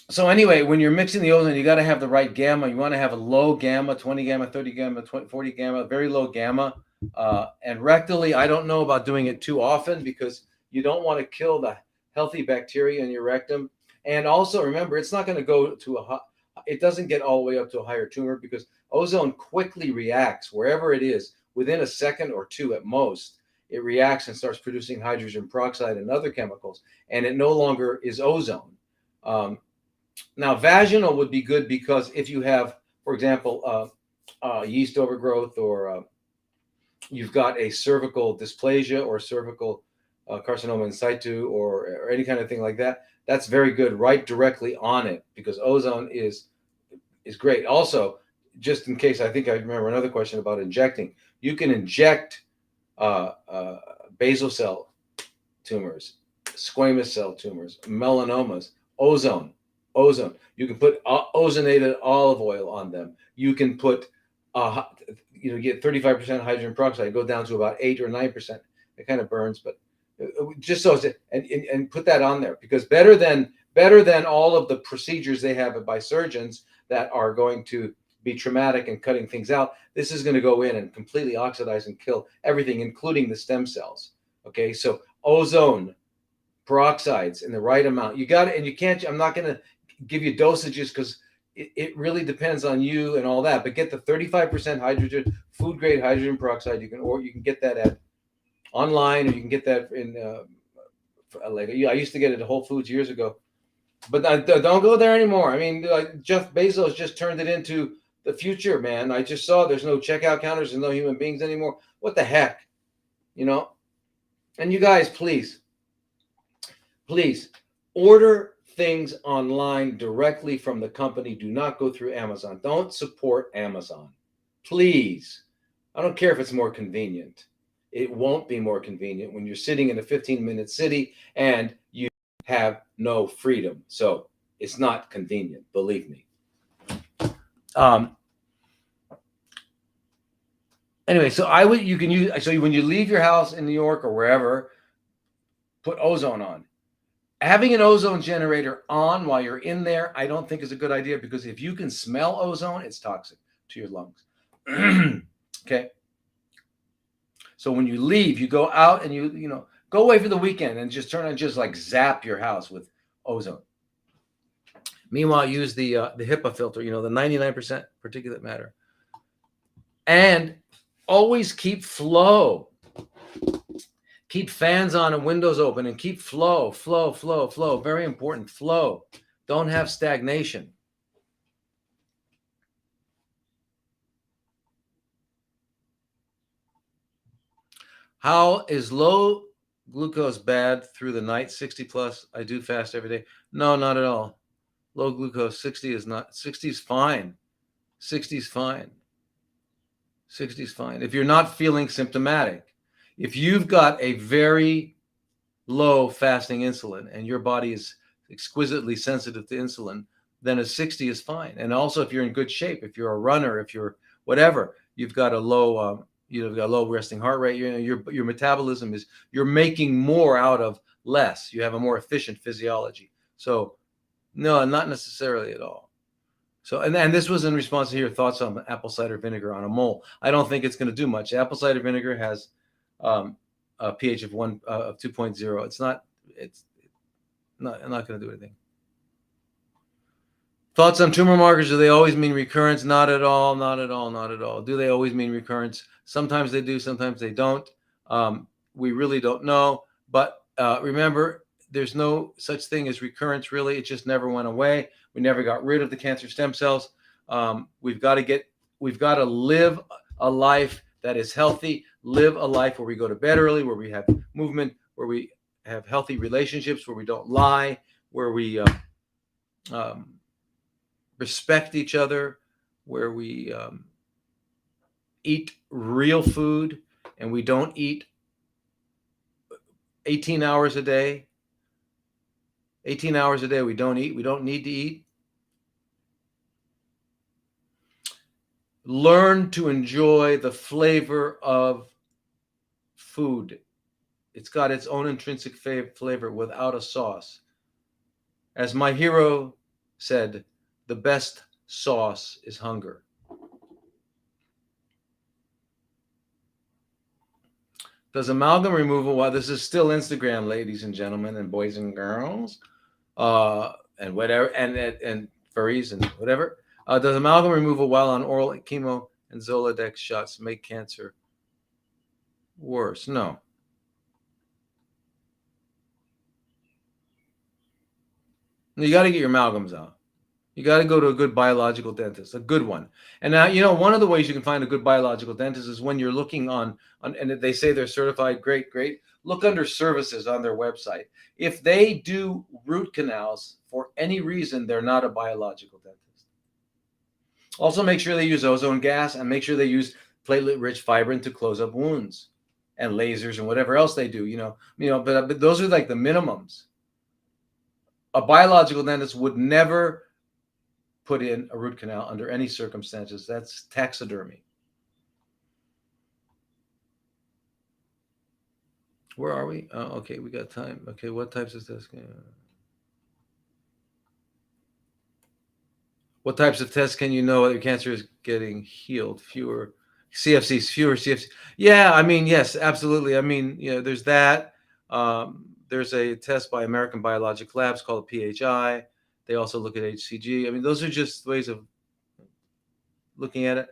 So anyway, when you're mixing the ozone, you got to have the right gamma. You want to have a low gamma, 20 gamma, 30 gamma, 20, 40 gamma, very low gamma. And rectally, I don't know about doing it too often, because you don't want to kill the healthy bacteria in your rectum. And also remember, it's not going to go to it doesn't get all the way up to a higher tumor, because ozone quickly reacts wherever it is. Within a second or 2 at most, it reacts and starts producing hydrogen peroxide and other chemicals, and it no longer is ozone. Now, vaginal would be good, because if you have, for example, yeast overgrowth, or you've got a cervical dysplasia or cervical carcinoma in situ, or any kind of thing like that, that's very good right directly on it, because ozone is great. Also, just in case, I think I remember another question about injecting. You can inject basal cell tumors, squamous cell tumors, melanomas, ozone. You can put ozonated olive oil on them. You can put, get 35% hydrogen peroxide, go down to about 8 or 9%. It kind of burns, but just so and put that on there, because better than better than all of the procedures they have by surgeons that are going to be traumatic and cutting things out. This is going to go in and completely oxidize and kill everything, including the stem cells. Okay, so ozone peroxides in the right amount. You got it, and you can't. I'm not going to give you dosages because it really depends on you and all that. But get the 35% hydrogen, food grade hydrogen peroxide. You can get that at online, or you can get that in like I used to get it at Whole Foods years ago. But don't go there anymore. I mean, like Jeff Bezos just turned it into the future, man. I just saw there's no checkout counters, there's no human beings anymore. What the heck, you know? And you guys, please order things online directly from the company. Do not go through Amazon. Don't support Amazon, please. I don't care if it's more convenient. It won't be more convenient when you're sitting in a 15-minute city and you have no freedom. So it's not convenient, believe me. Anyway, so you can use, so when you leave your house in New York or wherever, put ozone on. Having an ozone generator on while you're in there, I don't think is a good idea, because if you can smell ozone, it's toxic to your lungs. Okay. So when you leave, you go out and you go away for the weekend and just just like zap your house with ozone. Meanwhile, use the HEPA filter, the 99% particulate matter. And always keep flow. Keep fans on and windows open, and keep flow. Very important, flow. Don't have stagnation. How is low glucose bad through the night? 60 plus. I do fast every day. No, not at all. Low glucose, 60 is not. 60 is fine. 60 is fine. 60 is fine. If you're not feeling symptomatic, if you've got a very low fasting insulin and your body is exquisitely sensitive to insulin, then a 60 is fine. And also, if you're in good shape, if you're a runner, if you're whatever, you've got a low, you've got low resting heart rate. Your metabolism is, you're making more out of less. You have a more efficient physiology. So, no, not necessarily at all. So, and this was in response to your thoughts on apple cider vinegar on a mole. I don't think it's going to do much. Apple cider vinegar has a pH of 2.0. It's not going to do anything. Thoughts on tumor markers? Do they always mean recurrence? Not at all. Not at all. Not at all. Do they always mean recurrence? Sometimes they do. Sometimes they don't. We really don't know. But remember, there's no such thing as recurrence, really. It just never went away. We never got rid of the cancer stem cells. We've got to live a life that is healthy, live a life where we go to bed early, where we have movement, where we have healthy relationships, where we don't lie, where we respect each other, where we eat real food, and we don't eat 18 hours a day. 18 hours a day we don't eat. We don't need to eat. Learn to enjoy the flavor of food. It's got its own intrinsic flavor without a sauce. As my hero said, the best sauce is hunger. Does amalgam removal, while this is still Instagram, ladies and gentlemen, and boys and girls, and whatever, and furries and whatever, does amalgam removal while on oral chemo and Zoladex shots make cancer worse? No. You got to get your amalgams out. You got to go to a good biological dentist, a good one. And now, one of the ways you can find a good biological dentist is when you're looking on and they say they're certified, great. Look under services on their website. If they do root canals for any reason, they're not a biological dentist. Also, make sure they use ozone gas, and make sure they use platelet-rich fibrin to close up wounds, and lasers and whatever else they do. But those are like the minimums. A biological dentist would never put in a root canal under any circumstances. That's taxidermy. Where are we? Okay, we got time. Okay, what types of tests? What types of tests can you know whether cancer is getting healed? Fewer CFCs, fewer CFCs. Yeah, I mean, yes, absolutely. I mean, there's that. There's a test by American Biologic Labs called PHI. They also look at HCG. I mean, those are just ways of looking at it.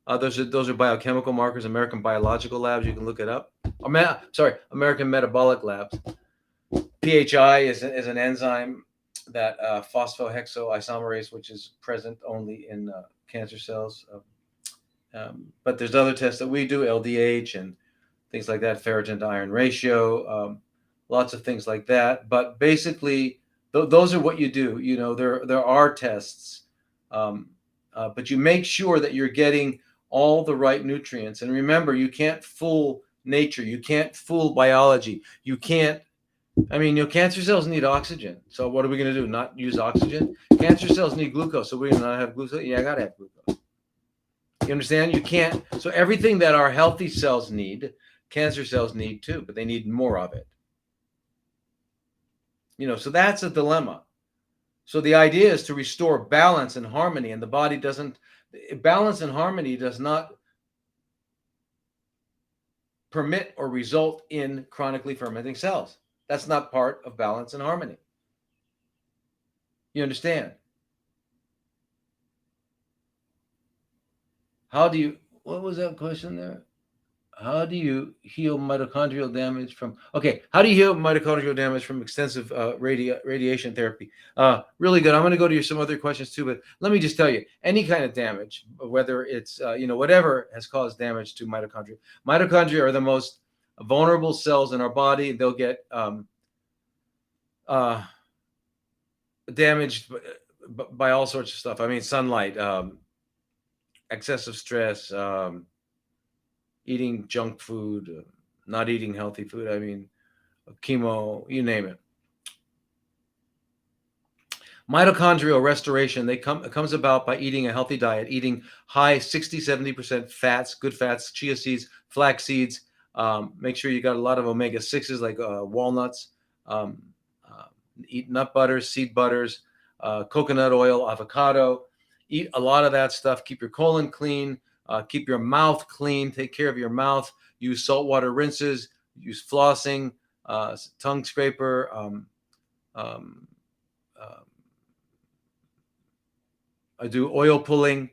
Those are biochemical markers. American Biological Labs. You can look it up. American Metabolic Labs. PHI is an enzyme that phosphohexoisomerase, which is present only in cancer cells. But there's other tests that we do, LDH and things like that, ferritin to iron ratio, lots of things like that. But basically, those are what you do. There are tests, but you make sure that you're getting all the right nutrients. And remember, you can't fool nature. You can't fool biology. You can't. I mean, cancer cells need oxygen. So what are we going to do? Not use oxygen? Cancer cells need glucose. So we're going to not have glucose? Yeah, I got to have glucose. You understand? You can't. So everything that our healthy cells need, cancer cells need too, but they need more of it. So that's a dilemma. So the idea is to restore balance and harmony, and the body doesn't. Balance and harmony does not permit or result in chronically fermenting cells. That's not part of balance and harmony. You understand? What was that question there? How do you heal mitochondrial damage from? Okay, how do you heal mitochondrial damage from extensive radiation therapy? Really good. I'm going to go to some other questions too, but let me just tell you, any kind of damage, whether it's whatever has caused damage to mitochondria. Mitochondria are the most vulnerable cells in our body. They'll get damaged by all sorts of stuff. I mean, sunlight, excessive stress. Eating junk food, not eating healthy food. I mean, chemo, you name it. Mitochondrial restoration, it comes about by eating a healthy diet, eating high 60-70% fats, good fats, chia seeds, flax seeds. Make sure you got a lot of omega-6s like walnuts. Eat nut butters, seed butters, coconut oil, avocado. Eat a lot of that stuff. Keep your colon clean. Keep your mouth clean. Take care of your mouth. Use saltwater rinses. Use flossing, tongue scraper. I do oil pulling.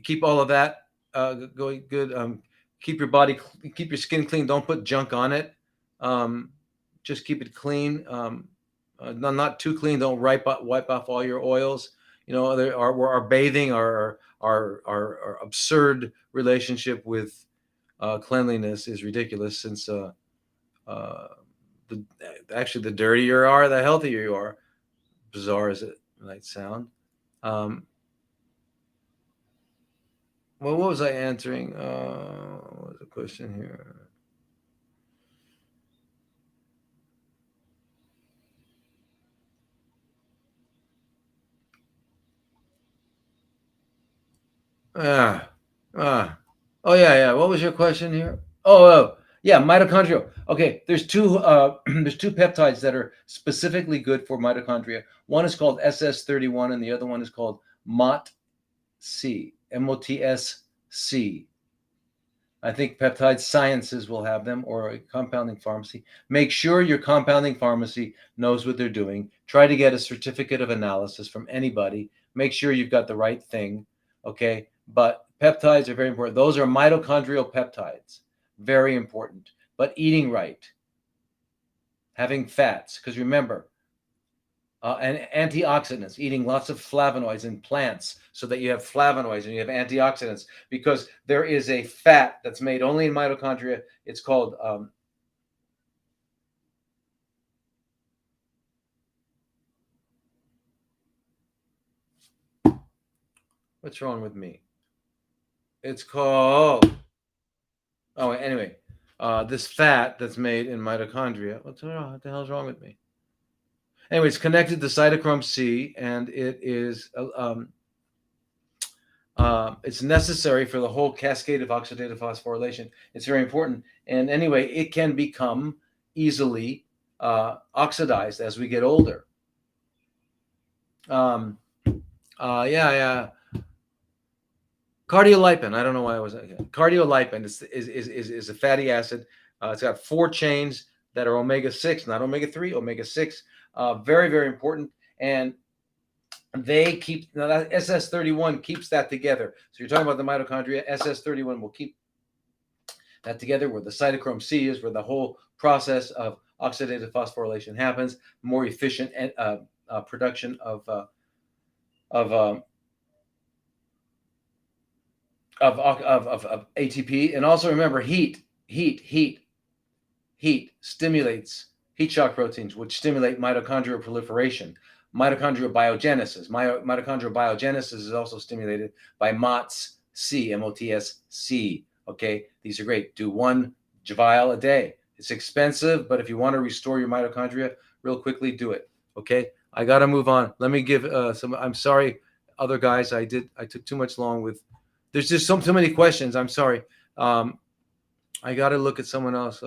Keep all of that going good. Keep your skin clean. Don't put junk on it. Just keep it clean. Not too clean. Don't wipe off all your oils. Our bathing, our absurd relationship with cleanliness is ridiculous. Since the dirtier you are, the healthier you are. Bizarre as it might sound. Well, what was I answering? What was the question here? Oh yeah. What was your question here? Yeah, mitochondria. Okay, there's two there's two peptides that are specifically good for mitochondria. One is called SS31, and the other one is called MOTS-C. MOTS-C. I think Peptide Sciences will have them, or a compounding pharmacy. Make sure your compounding pharmacy knows what they're doing. Try to get a certificate of analysis from anybody. Make sure you've got the right thing. Okay, but peptides are very important. Those are mitochondrial peptides, very important. But eating right, having fats, because remember, and antioxidants, eating lots of flavonoids in plants so that you have flavonoids and you have antioxidants, because there is a fat that's made only in mitochondria. It's called what's wrong with me? It's called anyway, this fat that's made in mitochondria. What the hell's wrong with me? Anyway, it's connected to cytochrome C, and it is it's necessary for the whole cascade of oxidative phosphorylation. It's very important. And anyway, it can become easily oxidized as we get older. Yeah. Cardiolipin. I don't know why I was cardiolipin is a fatty acid. It's got 4 chains that are omega 6, not omega 3, omega 6. Very very important, and they keep now that SS31 keeps that together. So you're talking about the mitochondria. SS31 will keep that together, where the cytochrome C is, where the whole process of oxidative phosphorylation happens. More efficient production of um, of ATP. And also remember, heat stimulates heat shock proteins, which stimulate mitochondrial proliferation, mitochondrial biogenesis. Mitochondrial biogenesis is also stimulated by MOTS-C, MOTS-C. Okay, these are great. Do 1 vial a day. It's expensive, but if you want to restore your mitochondria real quickly, do it. Okay, I got to move on. Let me give some. I'm sorry, other guys. I took too much long with. There's just so many questions. I'm sorry. I got to look at someone else.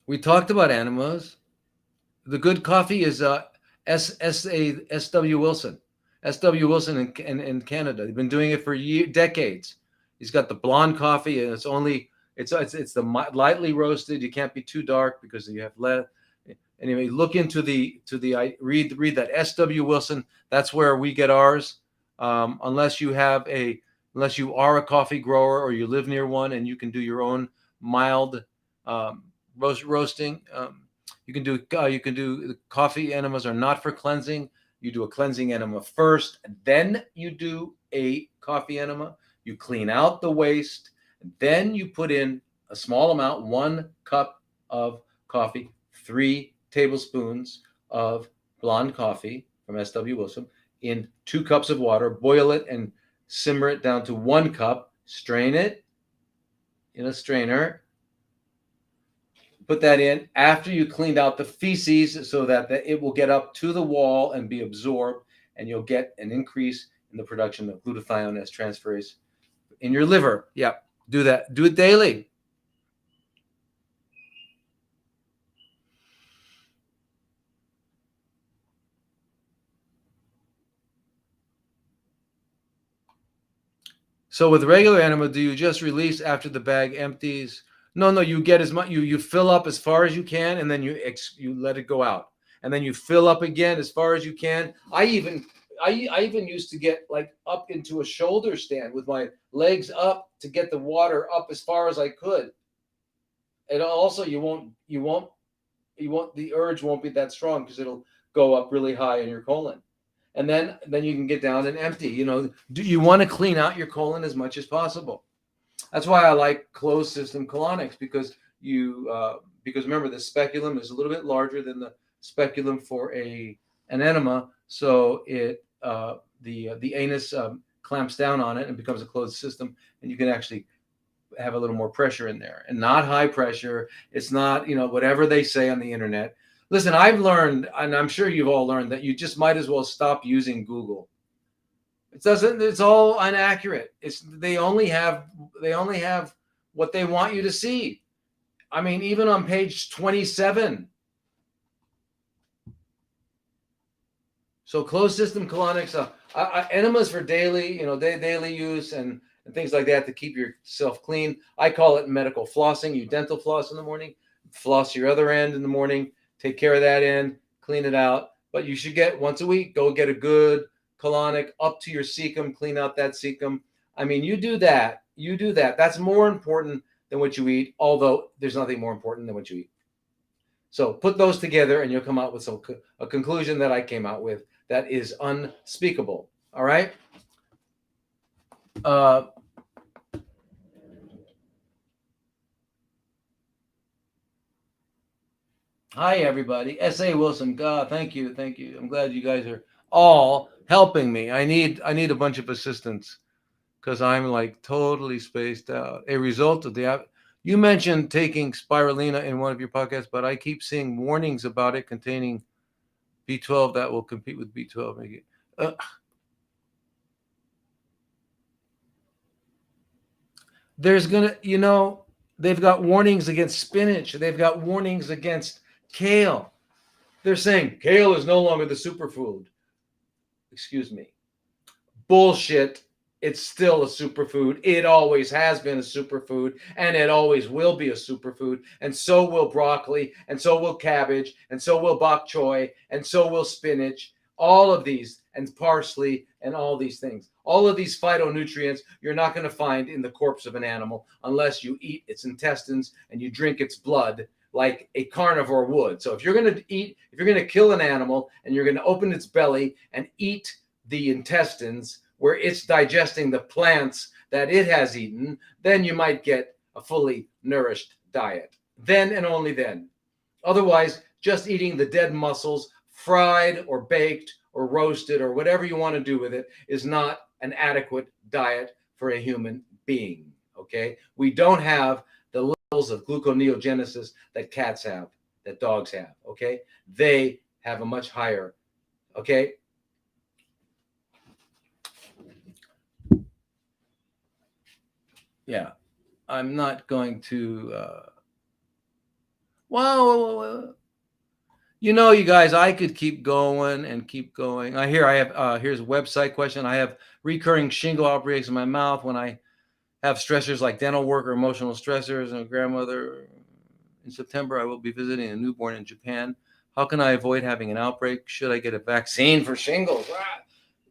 We talked about enemas. The good coffee is S.W. Wilson. S.W. Wilson in Canada. They've been doing it for decades. He's got the blonde coffee, and it's the lightly roasted. You can't be too dark because you have lead. Anyway, look into I read that S.W. Wilson. That's where we get ours. Unless you are a coffee grower or you live near one and you can do your own mild roasting. You can do coffee enemas are not for cleansing. You do a cleansing enema first, then you do a coffee enema. You clean out the waste, then you put in a small amount, 1 cup of coffee, 3 tablespoons of blonde coffee from S.W. Wilson in 2 cups of water. Boil it and simmer it down to 1 cup. Strain it in a strainer. Put that in after you cleaned out the feces so that it will get up to the wall and be absorbed, and you'll get an increase in the production of glutathione as transferase in your liver. Yeah, do that. Do it daily. So with regular enema, do you just release after the bag empties? No. You get as much. You fill up as far as you can, and then you let it go out, and then you fill up again as far as you can. I even used to get like up into a shoulder stand with my legs up to get the water up as far as I could. And also, the urge won't be that strong because it'll go up really high in your colon, and then you can get down and empty. Do you want to clean out your colon as much as possible? That's why I like closed system colonics, because because remember, the speculum is a little bit larger than the speculum for an enema, so the anus clamps down on it and becomes a closed system, and you can actually have a little more pressure in there, and not high pressure. It's not whatever they say on the internet. Listen, I've learned, and I'm sure you've all learned, that you just might as well stop using Google. It's all inaccurate. They only have what they want you to see. I mean, even on page 27. So closed system colonics, enemas for daily, daily use and things like that to keep yourself clean. I call it medical flossing. You dental floss in the morning, floss your other end in the morning, take care of that end, clean it out. But you should get once a week, go get a good colonic up to your cecum, clean out that cecum. I mean, you do that. That's more important than what you eat, although there's nothing more important than what you eat. So put those together and you'll come out with a conclusion that I came out with that is unspeakable. All right. Hi, everybody. S.A. Wilson. God, thank you. I'm glad you guys are all helping me. I need a bunch of assistance because I'm like totally spaced out. A result of you mentioned taking spirulina in one of your podcasts, but I keep seeing warnings about it containing B12 that will compete with B12. There's gonna, they've got warnings against spinach. They've got warnings against Kale. They're saying kale is no longer the superfood. Excuse me. Bullshit. It's still a superfood. It always has been a superfood, and it always will be a superfood. And so will broccoli, and so will cabbage, and so will bok choy, and so will spinach. All of these, and parsley, and all these things. All of these phytonutrients you're not going to find in the corpse of an animal unless you eat its intestines and you drink its blood like a carnivore would. So if you're going to kill an animal and you're going to open its belly and eat the intestines where it's digesting the plants that it has eaten, then you might get a fully nourished diet. Then and only then. Otherwise, just eating the dead mussels, fried or baked or roasted or whatever you want to do with it, is not an adequate diet for a human being. Okay? We don't have the levels of gluconeogenesis that cats have, that dogs have. Okay? They have a much higher. Okay? Yeah, I'm not going to. Well, you know, you guys, I could keep going and keep going. I have here's a website question. I have recurring shingle outbreaks in my mouth when I have stressors like dental work or emotional stressors. And a grandmother. In September, I will be visiting a newborn in Japan. How can I avoid having an outbreak? Should I get a vaccine for shingles?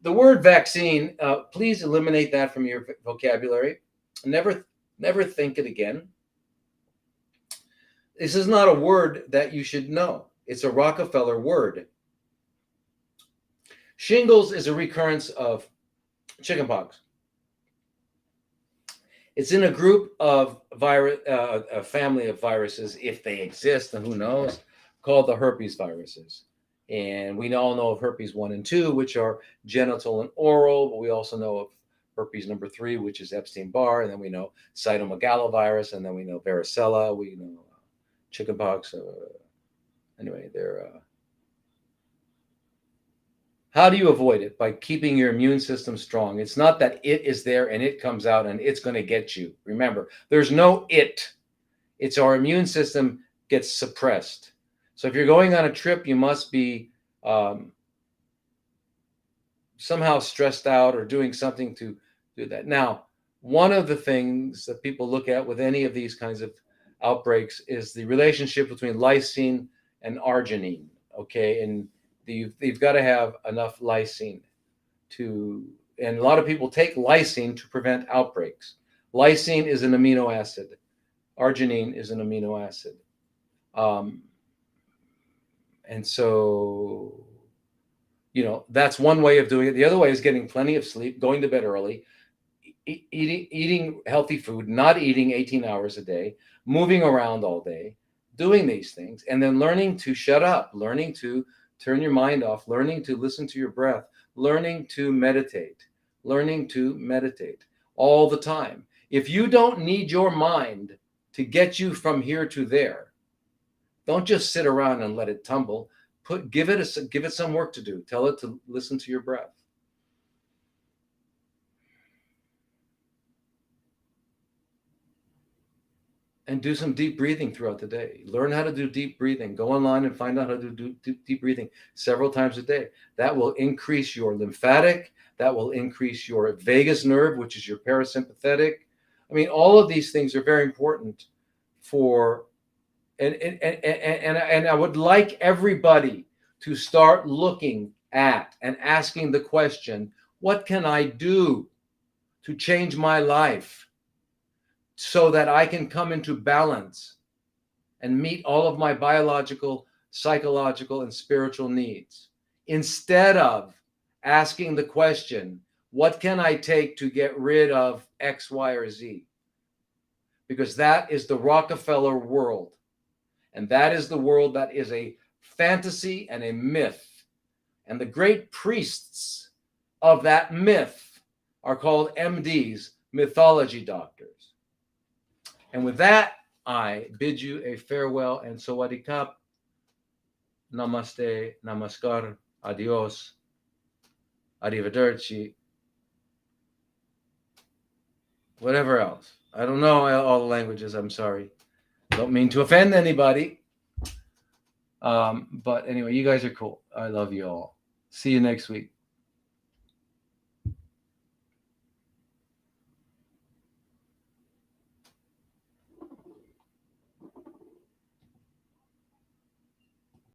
The word vaccine, please eliminate that from your vocabulary. Never think it again. This is not a word that you should know. It's a Rockefeller word. Shingles is a recurrence of chickenpox. It's in a group of a family of viruses, if they exist, and who knows, called the herpes viruses. And we all know of herpes 1 and 2, which are genital and oral, but we also know of herpes number 3, which is Epstein-Barr, and then we know cytomegalovirus, and then we know varicella, we know chickenpox. Anyway, how do you avoid it? By keeping your immune system strong. It's not that it is there and it comes out and it's going to get you. Remember, there's no it. It's our immune system gets suppressed. So if you're going on a trip, you must be somehow stressed out or doing something to do that. Now, one of the things that people look at with any of these kinds of outbreaks is the relationship between lysine and arginine. Okay, and you've got to have enough lysine and a lot of people take lysine to prevent outbreaks. Lysine is an amino acid. Arginine is an amino acid. And so, you know, that's one way of doing it. The other way is getting plenty of sleep, going to bed early, eating healthy food, not eating 18 hours a day, moving around all day, doing these things, and then learning to shut up, learning to turn your mind off, learning to listen to your breath, learning to meditate all the time. If you don't need your mind to get you from here to there, don't just sit around and let it tumble. Give it some work to do. Tell it to listen to your breath. And do some deep breathing throughout the day. Learn how to do deep breathing. Go online and find out how to do deep breathing several times a day. That will increase your lymphatic. That will increase your vagus nerve, which is your parasympathetic. I mean, all of these things are very important for, and I would like everybody to start looking at and asking the question, what can I do to change my life so that I can come into balance and meet all of my biological, psychological, and spiritual needs, instead of asking the question, what can I take to get rid of X, Y, or Z? Because that is the Rockefeller world. And that is the world that is a fantasy and a myth. And the great priests of that myth are called MDs, mythology doctors. And with that, I bid you a farewell and sawadee kap. Namaste, namaskar, adios, arrivederci, whatever else. I don't know all the languages, I'm sorry. Don't mean to offend anybody. But anyway, you guys are cool. I love you all. See you next week.